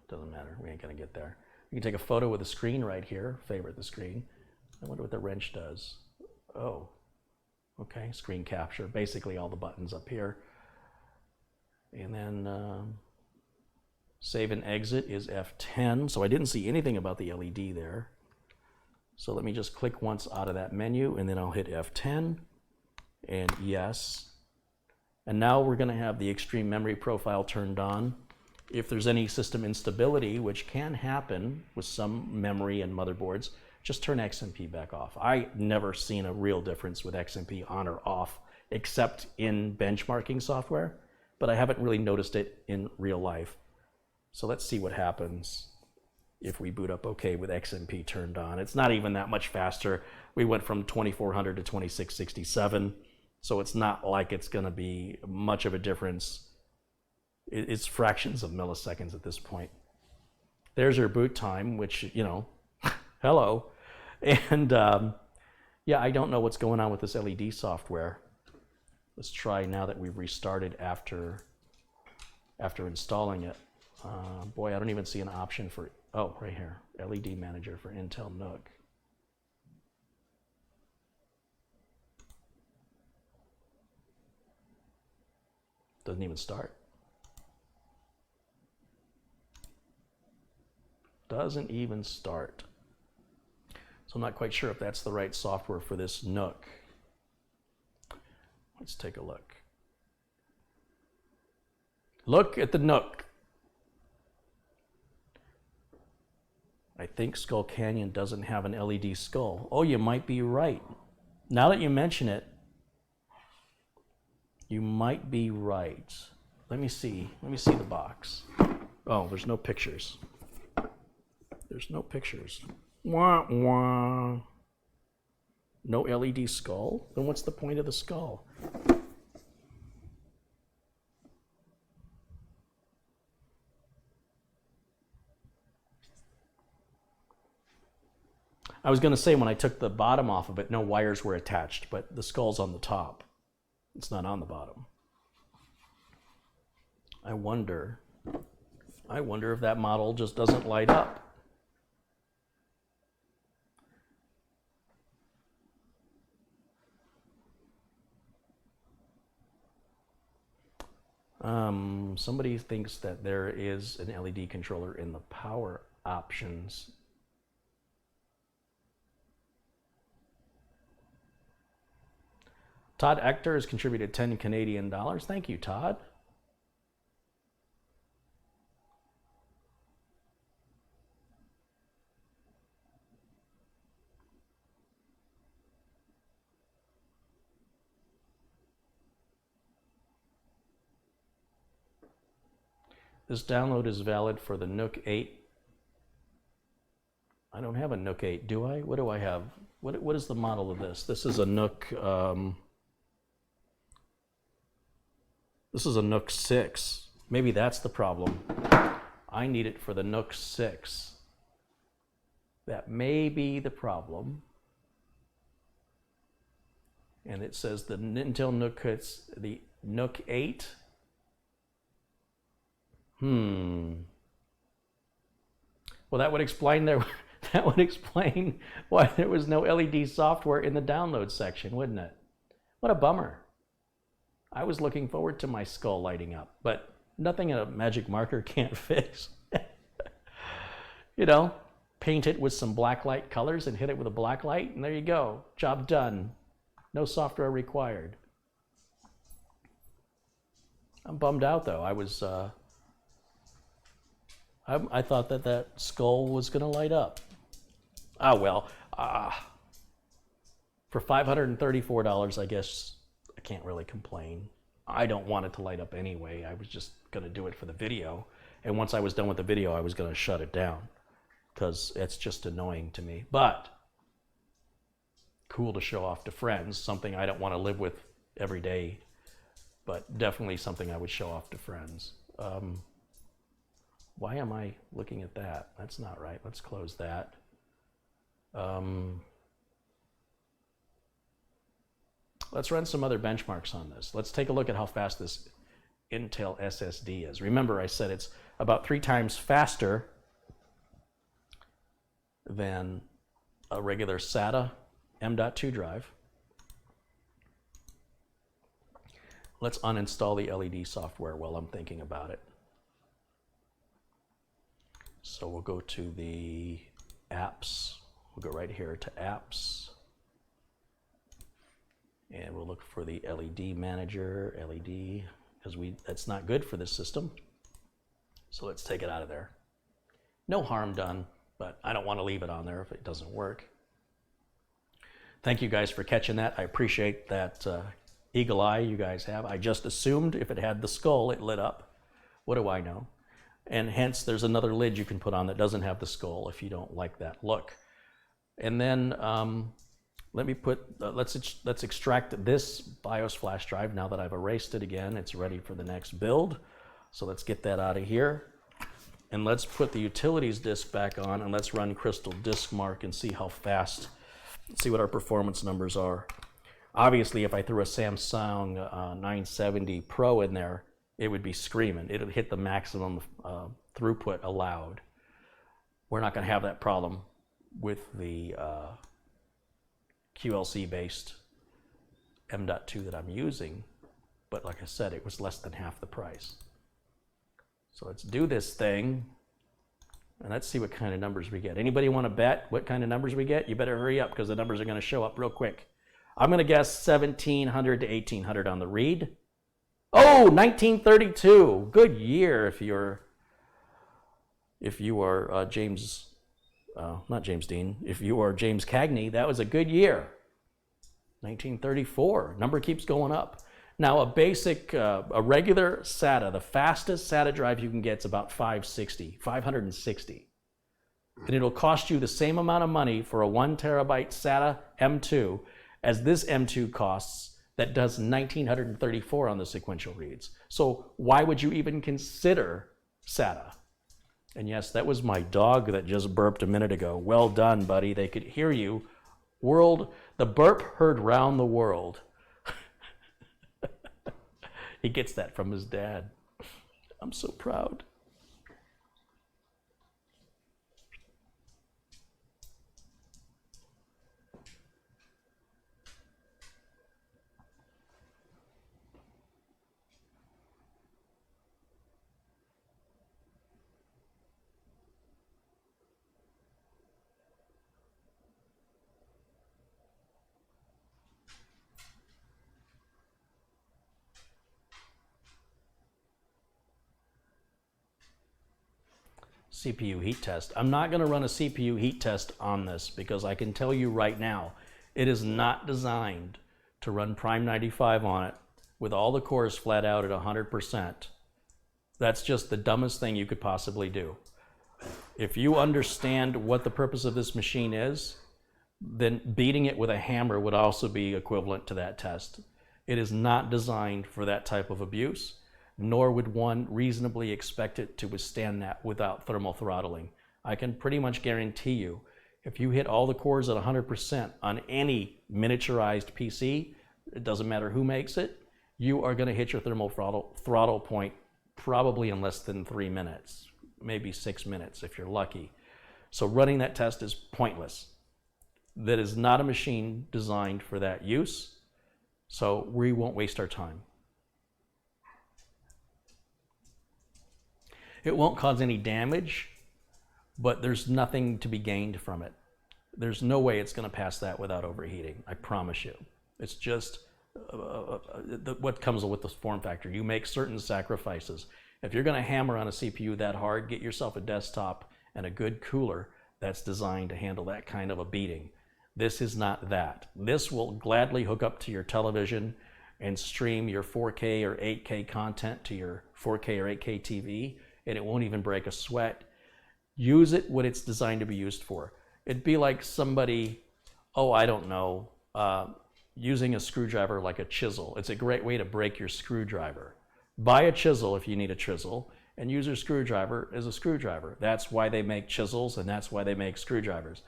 Speaker 1: Doesn't matter, we ain't gonna get there. You can take a photo with the screen right here, favorite the screen. I wonder what the wrench does. Oh, okay, screen capture, basically all the buttons up here. And then save and exit is F10, so I didn't see anything about the LED there. So let me just click once out of that menu and then I'll hit F10 and yes. And now we're gonna have the extreme memory profile turned on. If there's any system instability, which can happen with some memory and motherboards, just turn XMP back off. I never seen a real difference with XMP on or off, except in benchmarking software, but I haven't really noticed it in real life. So let's see what happens if we boot up okay with XMP turned on. It's not even that much faster. We went from 2400 to 2667, so it's not like it's gonna be much of a difference. It's fractions of milliseconds at this point. There's your boot time, which, you know, hello. And yeah, I don't know what's going on with this LED software. Let's try now that we've restarted after installing it. Boy, I don't even see an option for, oh, right here, LED manager for Intel NUC. Doesn't even start. Doesn't even start. So I'm not quite sure if that's the right software for this NUC. Let's take a look. Look at the NUC. I think Skull Canyon doesn't have an LED skull. Oh, you might be right. Now that you mention it, you might be right. Let me see the box. Oh, there's no pictures. There's no pictures. Wah, wah. No LED skull? Then what's the point of the skull? I was going to say when I took the bottom off of it, no wires were attached, but the skull's on the top. It's not on the bottom. I wonder if that model just doesn't light up. Somebody thinks that there is an LED controller in the power options. Todd Ector has contributed 10 Canadian dollars. Thank you, Todd. This download is valid for the NUC 8. I don't have a NUC 8, do I? What do I have? What is the model of this? This is a NUC, this is a NUC 6. Maybe that's the problem. I need it for the NUC 6. That may be the problem. And it says the Intel NUC hits the NUC 8. Well, that would explain that would explain why there was no LED software in the download section, wouldn't it? What a bummer. I was looking forward to my skull lighting up, but nothing a magic marker can't fix. You know, paint it with some black light colors and hit it with a black light, and there you go. Job done. No software required. I'm bummed out though. I thought that skull was going to light up. Ah, well. For $534, I guess I can't really complain. I don't want it to light up anyway. I was just going to do it for the video. And once I was done with the video, I was going to shut it down because it's just annoying to me. But cool to show off to friends, something I don't want to live with every day, but definitely something I would show off to friends. Why am I looking at that? That's not right. Let's close that. Let's run some other benchmarks on this. Let's take a look at how fast this Intel SSD is. Remember, I said it's about 3 times faster than a regular SATA M.2 drive. Let's uninstall the LED software while I'm thinking about it. So we'll go to the apps. We'll go right here to apps. And we'll look for the LED manager, LED, because that's not good for this system. So let's take it out of there. No harm done, but I don't want to leave it on there if it doesn't work. Thank you guys for catching that. I appreciate that eagle eye you guys have. I just assumed if it had the skull, it lit up. What do I know? And hence, there's another lid you can put on that doesn't have the skull if you don't like that look. And then let me put, let's extract this BIOS flash drive now that I've erased it again. It's ready for the next build. So let's get that out of here. And let's put the utilities disk back on and let's run Crystal Disk Mark and see how fast, see what our performance numbers are. Obviously, if I threw a Samsung 970 Pro in there, it would be screaming. It would hit the maximum throughput allowed. We're not going to have that problem with the QLC-based M.2 that I'm using. But like I said, it was less than half the price. So let's do this thing, and let's see what kind of numbers we get. Anybody want to bet what kind of numbers we get? You better hurry up because the numbers are going to show up real quick. I'm going to guess 1700 to 1800 on the read. Oh, 1932. Good year if you are James, not James Dean. If you are James Cagney, that was a good year. 1934. Number keeps going up. Now a basic, a regular SATA, the fastest SATA drive you can get is about 560. And it'll cost you the same amount of money for a 1 terabyte SATA M2 as this M2 costs that does 1934 on the sequential reads. So why would you even consider SATA? And yes, that was my dog that just burped a minute ago. Well done, buddy. They could hear you. The burp heard round the world. He gets that from his dad. I'm so proud. CPU heat test. I'm not going to run a CPU heat test on this because I can tell you right now, it is not designed to run Prime 95 on it with all the cores flat out at 100%. That's just the dumbest thing you could possibly do. If you understand what the purpose of this machine is, then beating it with a hammer would also be equivalent to that test. It is not designed for that type of abuse, nor would one reasonably expect it to withstand that without thermal throttling. I can pretty much guarantee you,
Speaker 2: If you hit all the cores at 100% on any miniaturized PC, it doesn't matter who makes it, you are going to hit your thermal throttle point probably in less than 3 minutes, maybe 6 minutes if you're lucky. So running that test is pointless. That is not a machine designed for that use, so we won't waste our time. It won't cause any damage, but there's nothing to be gained from it. There's no way it's going to pass that without overheating, I promise you. It's just what comes with this form factor. You make certain sacrifices. If you're going to hammer on a CPU that hard, get yourself a desktop and a good cooler that's designed to handle that kind of a beating. This is not that. This will gladly hook up to your television and stream your 4K or 8K content to your 4K or 8K TV, and it won't even break a sweat. Use it what it's designed to be used for. It'd be like somebody, I don't know, using a screwdriver like a chisel. It's a great way to break your screwdriver. Buy a chisel if you need a chisel, and use your screwdriver as a screwdriver. That's why they make chisels, and that's why they make screwdrivers.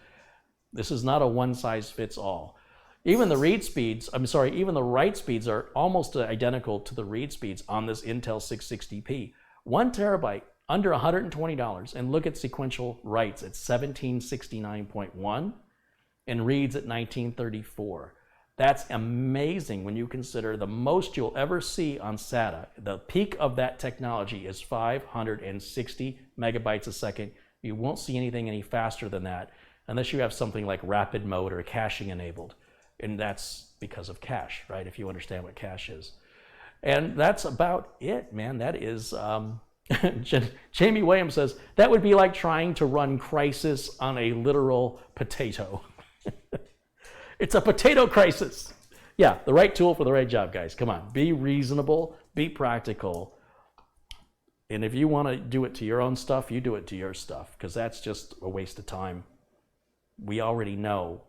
Speaker 2: This is not a one-size-fits-all. Even the read speeds, even the write speeds are almost identical to the read speeds on this Intel 660p. 1 terabyte, under $120, and look at sequential writes at 1769.1 and reads at 1934. That's amazing when you consider the most you'll ever see on SATA. The peak of that technology is 560 megabytes a second. You won't see anything any faster than that unless you have something like rapid mode or caching enabled. And that's because of cache, right? If you understand what cache is. And that's about it, man. That is, Jamie Williams says, that would be like trying to run Crisis on a literal potato. It's a potato crisis. Yeah, the right tool for the right job, guys. Come on, be reasonable, be practical. And if you want to do it to your own stuff, you do it to your stuff, because that's just a waste of time. We already know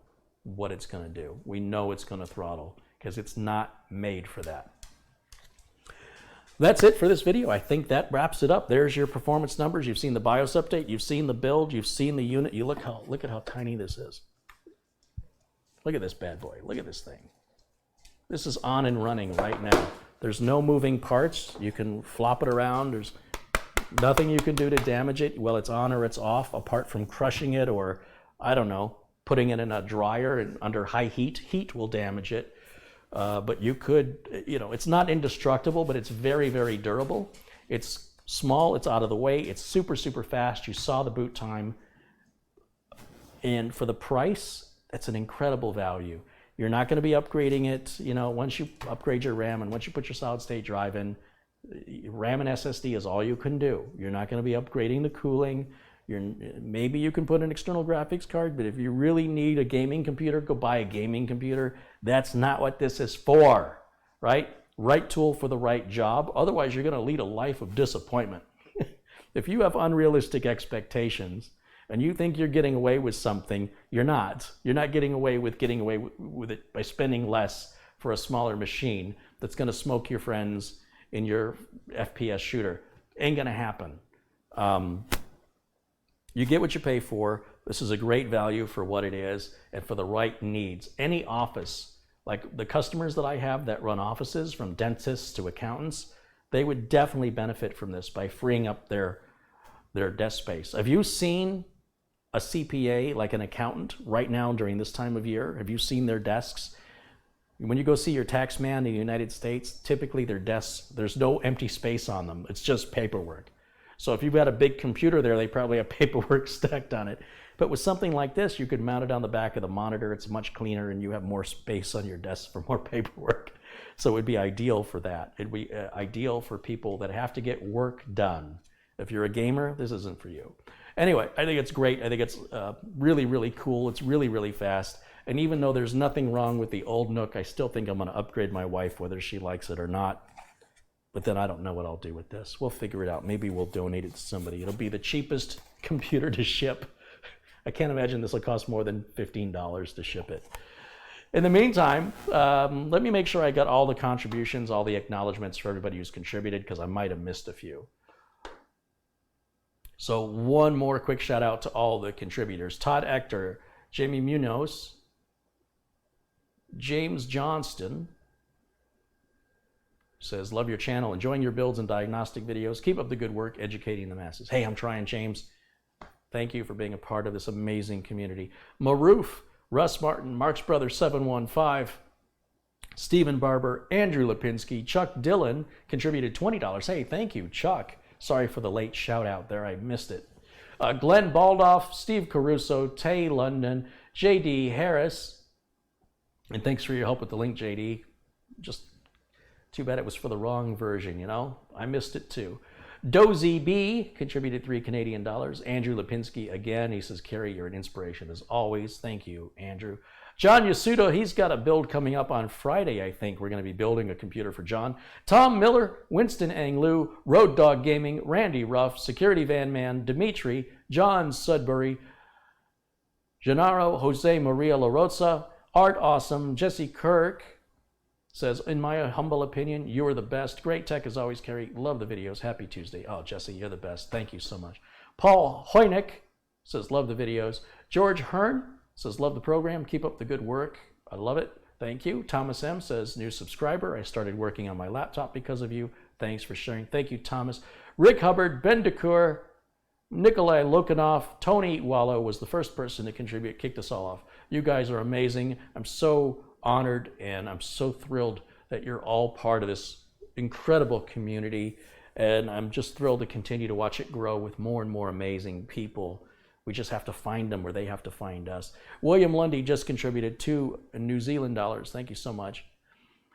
Speaker 2: what it's going to do. We know it's going to throttle, because it's not made for that. That's it for this video. I think that wraps it up. There's your performance numbers. You've seen the BIOS update. You've seen the build. You've seen the unit. You look at how tiny this is. Look at this bad boy. Look at this thing. This is on and running right now. There's no moving parts. You can flop it around. There's nothing you can do to damage it while it's on or it's off, apart from crushing it or, I don't know, putting it in a dryer and under high heat. Heat will damage it. But you could, it's not indestructible, but it's very, very durable. It's small, it's out of the way, it's super, super fast. You saw the boot time. And for the price, that's an incredible value. You're not going to be upgrading it, once you upgrade your RAM and once you put your solid state drive in, RAM and SSD is all you can do. You're not going to be upgrading the cooling. Maybe you can put an external graphics card, but if you really need a gaming computer, go buy a gaming computer. That's not what this is for, right? Right tool for the right job. Otherwise, you're going to lead a life of disappointment. If you have unrealistic expectations and you think you're getting away with something, you're not. You're not getting away with it by spending less for a smaller machine that's going to smoke your friends in your FPS shooter. Ain't going to happen. You get what you pay for. This is a great value for what it is and for the right needs. Any office, like the customers that I have that run offices, from dentists to accountants, they would definitely benefit from this by freeing up their desk space. Have you seen a CPA, like an accountant, right now during this time of year? Have you seen their desks? When you go see your tax man in the United States, typically their desks, there's no empty space on them. It's just paperwork. So if you've got a big computer there, they probably have paperwork stacked on it. But with something like this, you could mount it on the back of the monitor. It's much cleaner and you have more space on your desk for more paperwork. So it would be ideal for that. It'd be ideal for people that have to get work done. If you're a gamer, this isn't for you. Anyway, I think it's great. I think it's really, really cool. It's really, really fast. And even though there's nothing wrong with the old NUC, I still think I'm going to upgrade my wife, whether she likes it or not. But then I don't know what I'll do with this. We'll figure it out. Maybe we'll donate it to somebody. It'll be the cheapest computer to ship. I can't imagine this will cost more than $15 to ship it. In the meantime, let me make sure I got all the contributions, all the acknowledgments for everybody who's contributed, because I might have missed a few. So one more quick shout out to all the contributors. Todd Ector, Jamie Munoz, James Johnston says, love your channel, enjoying your builds and diagnostic videos. Keep up the good work educating the masses. Hey, I'm trying, James. Thank you for being a part of this amazing community. Maroof, Russ Martin, Mark's Brother 715, Stephen Barber, Andrew Lipinski, Chuck Dillon contributed $20. Hey, thank you, Chuck. Sorry for the late shout out there. I missed it. Glenn Baldoff, Steve Caruso, Tay London, JD Harris. And thanks for your help with the link, JD. Just too bad it was for the wrong version, you know? I missed it too. Dozy B contributed $3 Canadian. Andrew Lipinski again. He says, Carrie, you're an inspiration as always. Thank you, Andrew. John Yasuda, he's got a build coming up on Friday, I think. We're going to be building a computer for John. Tom Miller, Winston Anglu, Road Dog Gaming, Randy Ruff, Security Van Man, Dimitri, John Sudbury, Gennaro, Jose Maria LaRosa, Art Awesome, Jesse Kirk says, in my humble opinion, you are the best. Great tech as always, Carrie. Love the videos. Happy Tuesday. Oh, Jesse, you're the best. Thank you so much. Paul Hoynick says, love the videos. George Hearn says, love the program. Keep up the good work. I love it. Thank you. Thomas M says, new subscriber. I started working on my laptop because of you. Thanks for sharing. Thank you, Thomas. Rick Hubbard, Ben DeCoeur, Nikolai Lokanov, Tony Wallow was the first person to contribute, kicked us all off. You guys are amazing. I'm so honored and I'm so thrilled that you're all part of this incredible community. And I'm just thrilled to continue to watch it grow with more and more amazing people. We just have to find them where they have to find us. William Lundy just contributed $2 New Zealand dollars. Thank you so much.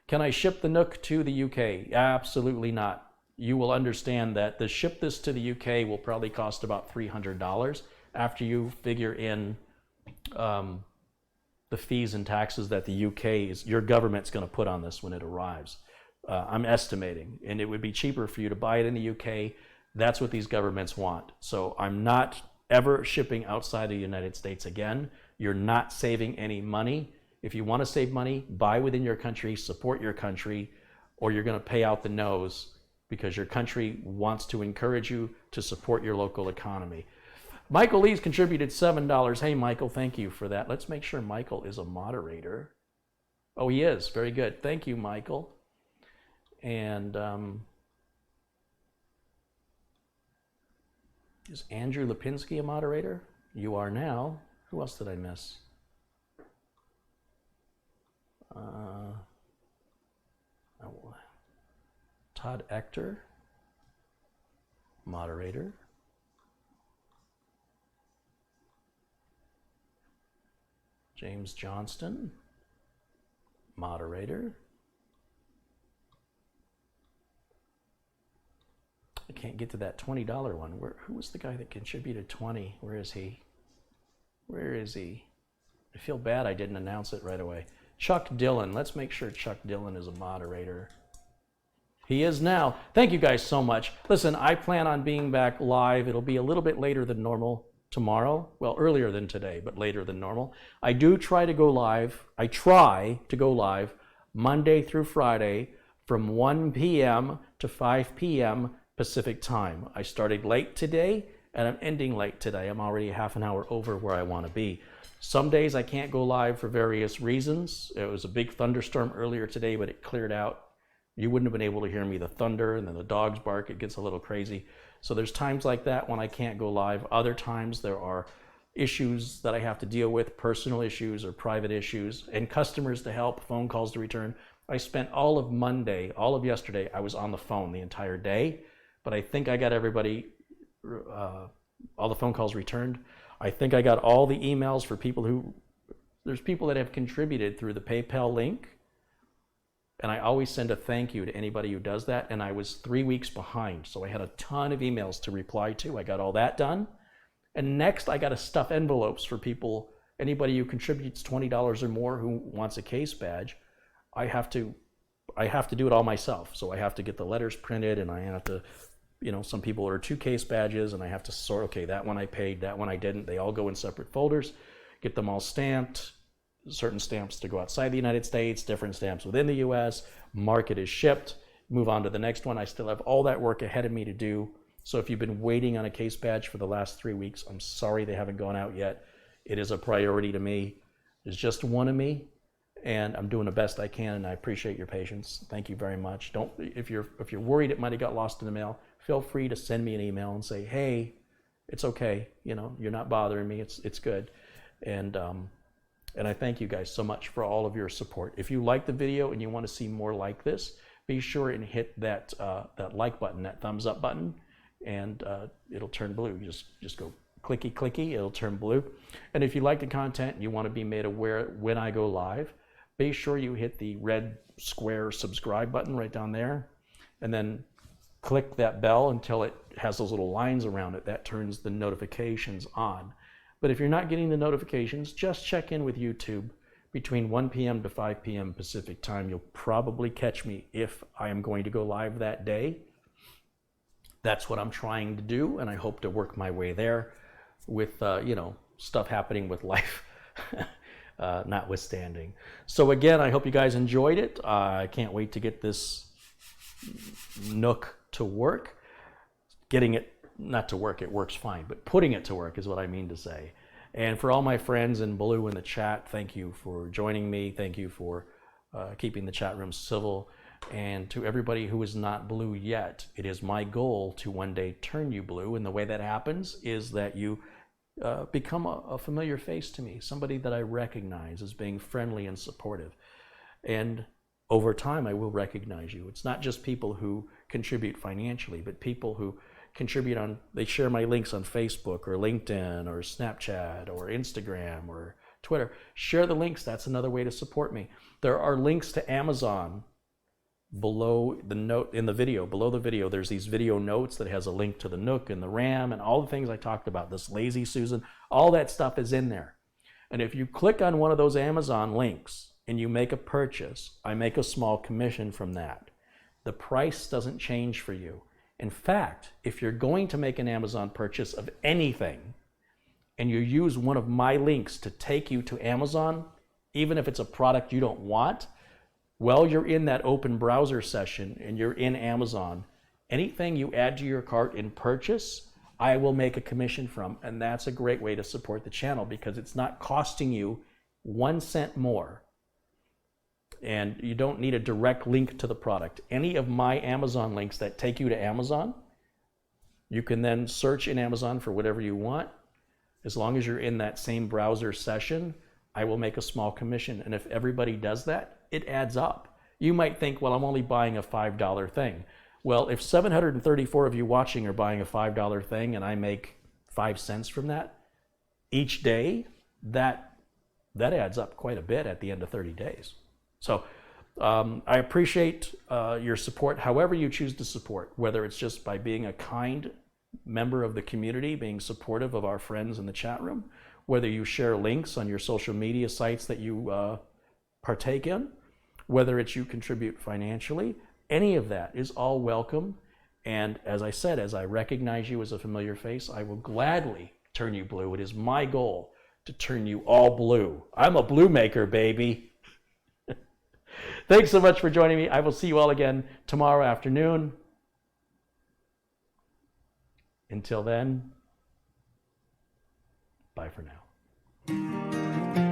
Speaker 2: Can I ship the NUC to the UK? Absolutely not. You will understand that to ship this to the UK will probably cost about $300 after you figure in the fees and taxes that the UK your government's going to put on this when it arrives. I'm estimating, and it would be cheaper for you to buy it in the UK. That's what these governments want. So I'm not ever shipping outside the United States again. You're not saving any money. If you want to save money, buy within your country, support your country, or you're going to pay out the nose because your country wants to encourage you to support your local economy. Michael Lee's contributed $7. Hey, Michael, thank you for that. Let's make sure Michael is a moderator. Oh, he is. Very good. Thank you, Michael. And is Andrew Lipinski a moderator? You are now. Who else did I miss? Todd Ector, moderator. James Johnston, moderator. I can't get to that $20 one. Who was the guy that contributed 20? Where is he? Where is he? I feel bad I didn't announce it right away. Chuck Dillon. Let's make sure Chuck Dillon is a moderator. He is now. Thank you guys so much. Listen, I plan on being back live. It'll be a little bit later than normal tomorrow. Well, earlier than today, but later than normal. I do try to go live. I try to go live Monday through Friday from 1 p.m. to 5 p.m. Pacific time. I started late today and I'm ending late today. I'm already half an hour over where I want to be. Some days I can't go live for various reasons. It was a big thunderstorm earlier today, but it cleared out. You wouldn't have been able to hear me, the thunder and then the dogs bark. It gets a little crazy. So there's times like that when I can't go live. Other times there are issues that I have to deal with, personal issues or private issues, and customers to help, phone calls to return. I spent all of Monday, all of yesterday, I was on the phone the entire day, but I think I got everybody, all the phone calls returned. I think I got all the emails for people who, there's people that have contributed through the PayPal link. And I always send a thank you to anybody who does that. And I was 3 weeks behind. So I had a ton of emails to reply to. I got all that done. And next I got to stuff envelopes for people, anybody who contributes $20 or more who wants a case badge. I have to do it all myself. So I have to get the letters printed and I have to, some people order 2 case badges and I have to sort, okay, that one I paid, that one I didn't. They all go in separate folders, get them all stamped. Certain stamps to go outside the United States, different stamps within the US, mark it as shipped, move on to the next one. I still have all that work ahead of me to do. So if you've been waiting on a case badge for the last 3 weeks, I'm sorry they haven't gone out yet. It is a priority to me. There's just one of me, and I'm doing the best I can, and I appreciate your patience. Thank you very much. Don't, if you're worried it might have got lost in the mail, feel free to send me an email and say, hey, it's okay. You know, you're not bothering me. It's good. And I thank you guys so much for all of your support. If you like the video and you want to see more like this, be sure and hit that that like button, that thumbs up button, and it'll turn blue. Just go clicky clicky, it'll turn blue. And if you like the content and you want to be made aware when I go live, be sure you hit the red square subscribe button right down there, and then click that bell until it has those little lines around it. That turns the notifications on. But if you're not getting the notifications, just check in with YouTube between 1 p.m. to 5 p.m. Pacific time. You'll probably catch me if I am going to go live that day. That's what I'm trying to do, and I hope to work my way there with, you know, stuff happening with life notwithstanding. So again, I hope you guys enjoyed it. I can't wait to get this NUC to work. Getting it not to work, it works fine, but putting it to work is what I mean to say. And for all my friends in blue in the chat, thank you for joining me. Thank you for keeping the chat room civil. And to everybody who is not blue yet, it is my goal to one day turn you blue. And the way that happens is that you become a familiar face to me, somebody that I recognize as being friendly and supportive. And over time, I will recognize you. It's not just people who contribute financially, but people who contribute on, they share my links on Facebook or LinkedIn or Snapchat or Instagram or Twitter. Share the links. That's another way to support me. There are links to Amazon below the note in the video. Below the video, there's these video notes that has a link to the NUC and the RAM and all the things I talked about, this Lazy Susan, all that stuff is in there. And if you click on one of those Amazon links and you make a purchase, I make a small commission from that. The price doesn't change for you. In fact, if you're going to make an Amazon purchase of anything and you use one of my links to take you to Amazon, even if it's a product you don't want, while you're in that open browser session and you're in Amazon, anything you add to your cart and purchase, I will make a commission from. And that's a great way to support the channel because it's not costing you 1 cent more. And you don't need a direct link to the product. Any of my Amazon links that take you to Amazon, you can then search in Amazon for whatever you want. As long as you're in that same browser session, I will make a small commission. And if everybody does that, it adds up. You might think, well, I'm only buying a $5 thing. Well, if 734 of you watching are buying a $5 thing and I make 5 cents from that each day, that adds up quite a bit at the end of 30 days. So I appreciate your support, however you choose to support, whether it's just by being a kind member of the community, being supportive of our friends in the chat room, whether you share links on your social media sites that you partake in, whether it's you contribute financially, any of that is all welcome. And as I said, as I recognize you as a familiar face, I will gladly turn you blue. It is my goal to turn you all blue. I'm a blue maker, baby. Thanks so much for joining me. I will see you all again tomorrow afternoon. Until then, bye for now.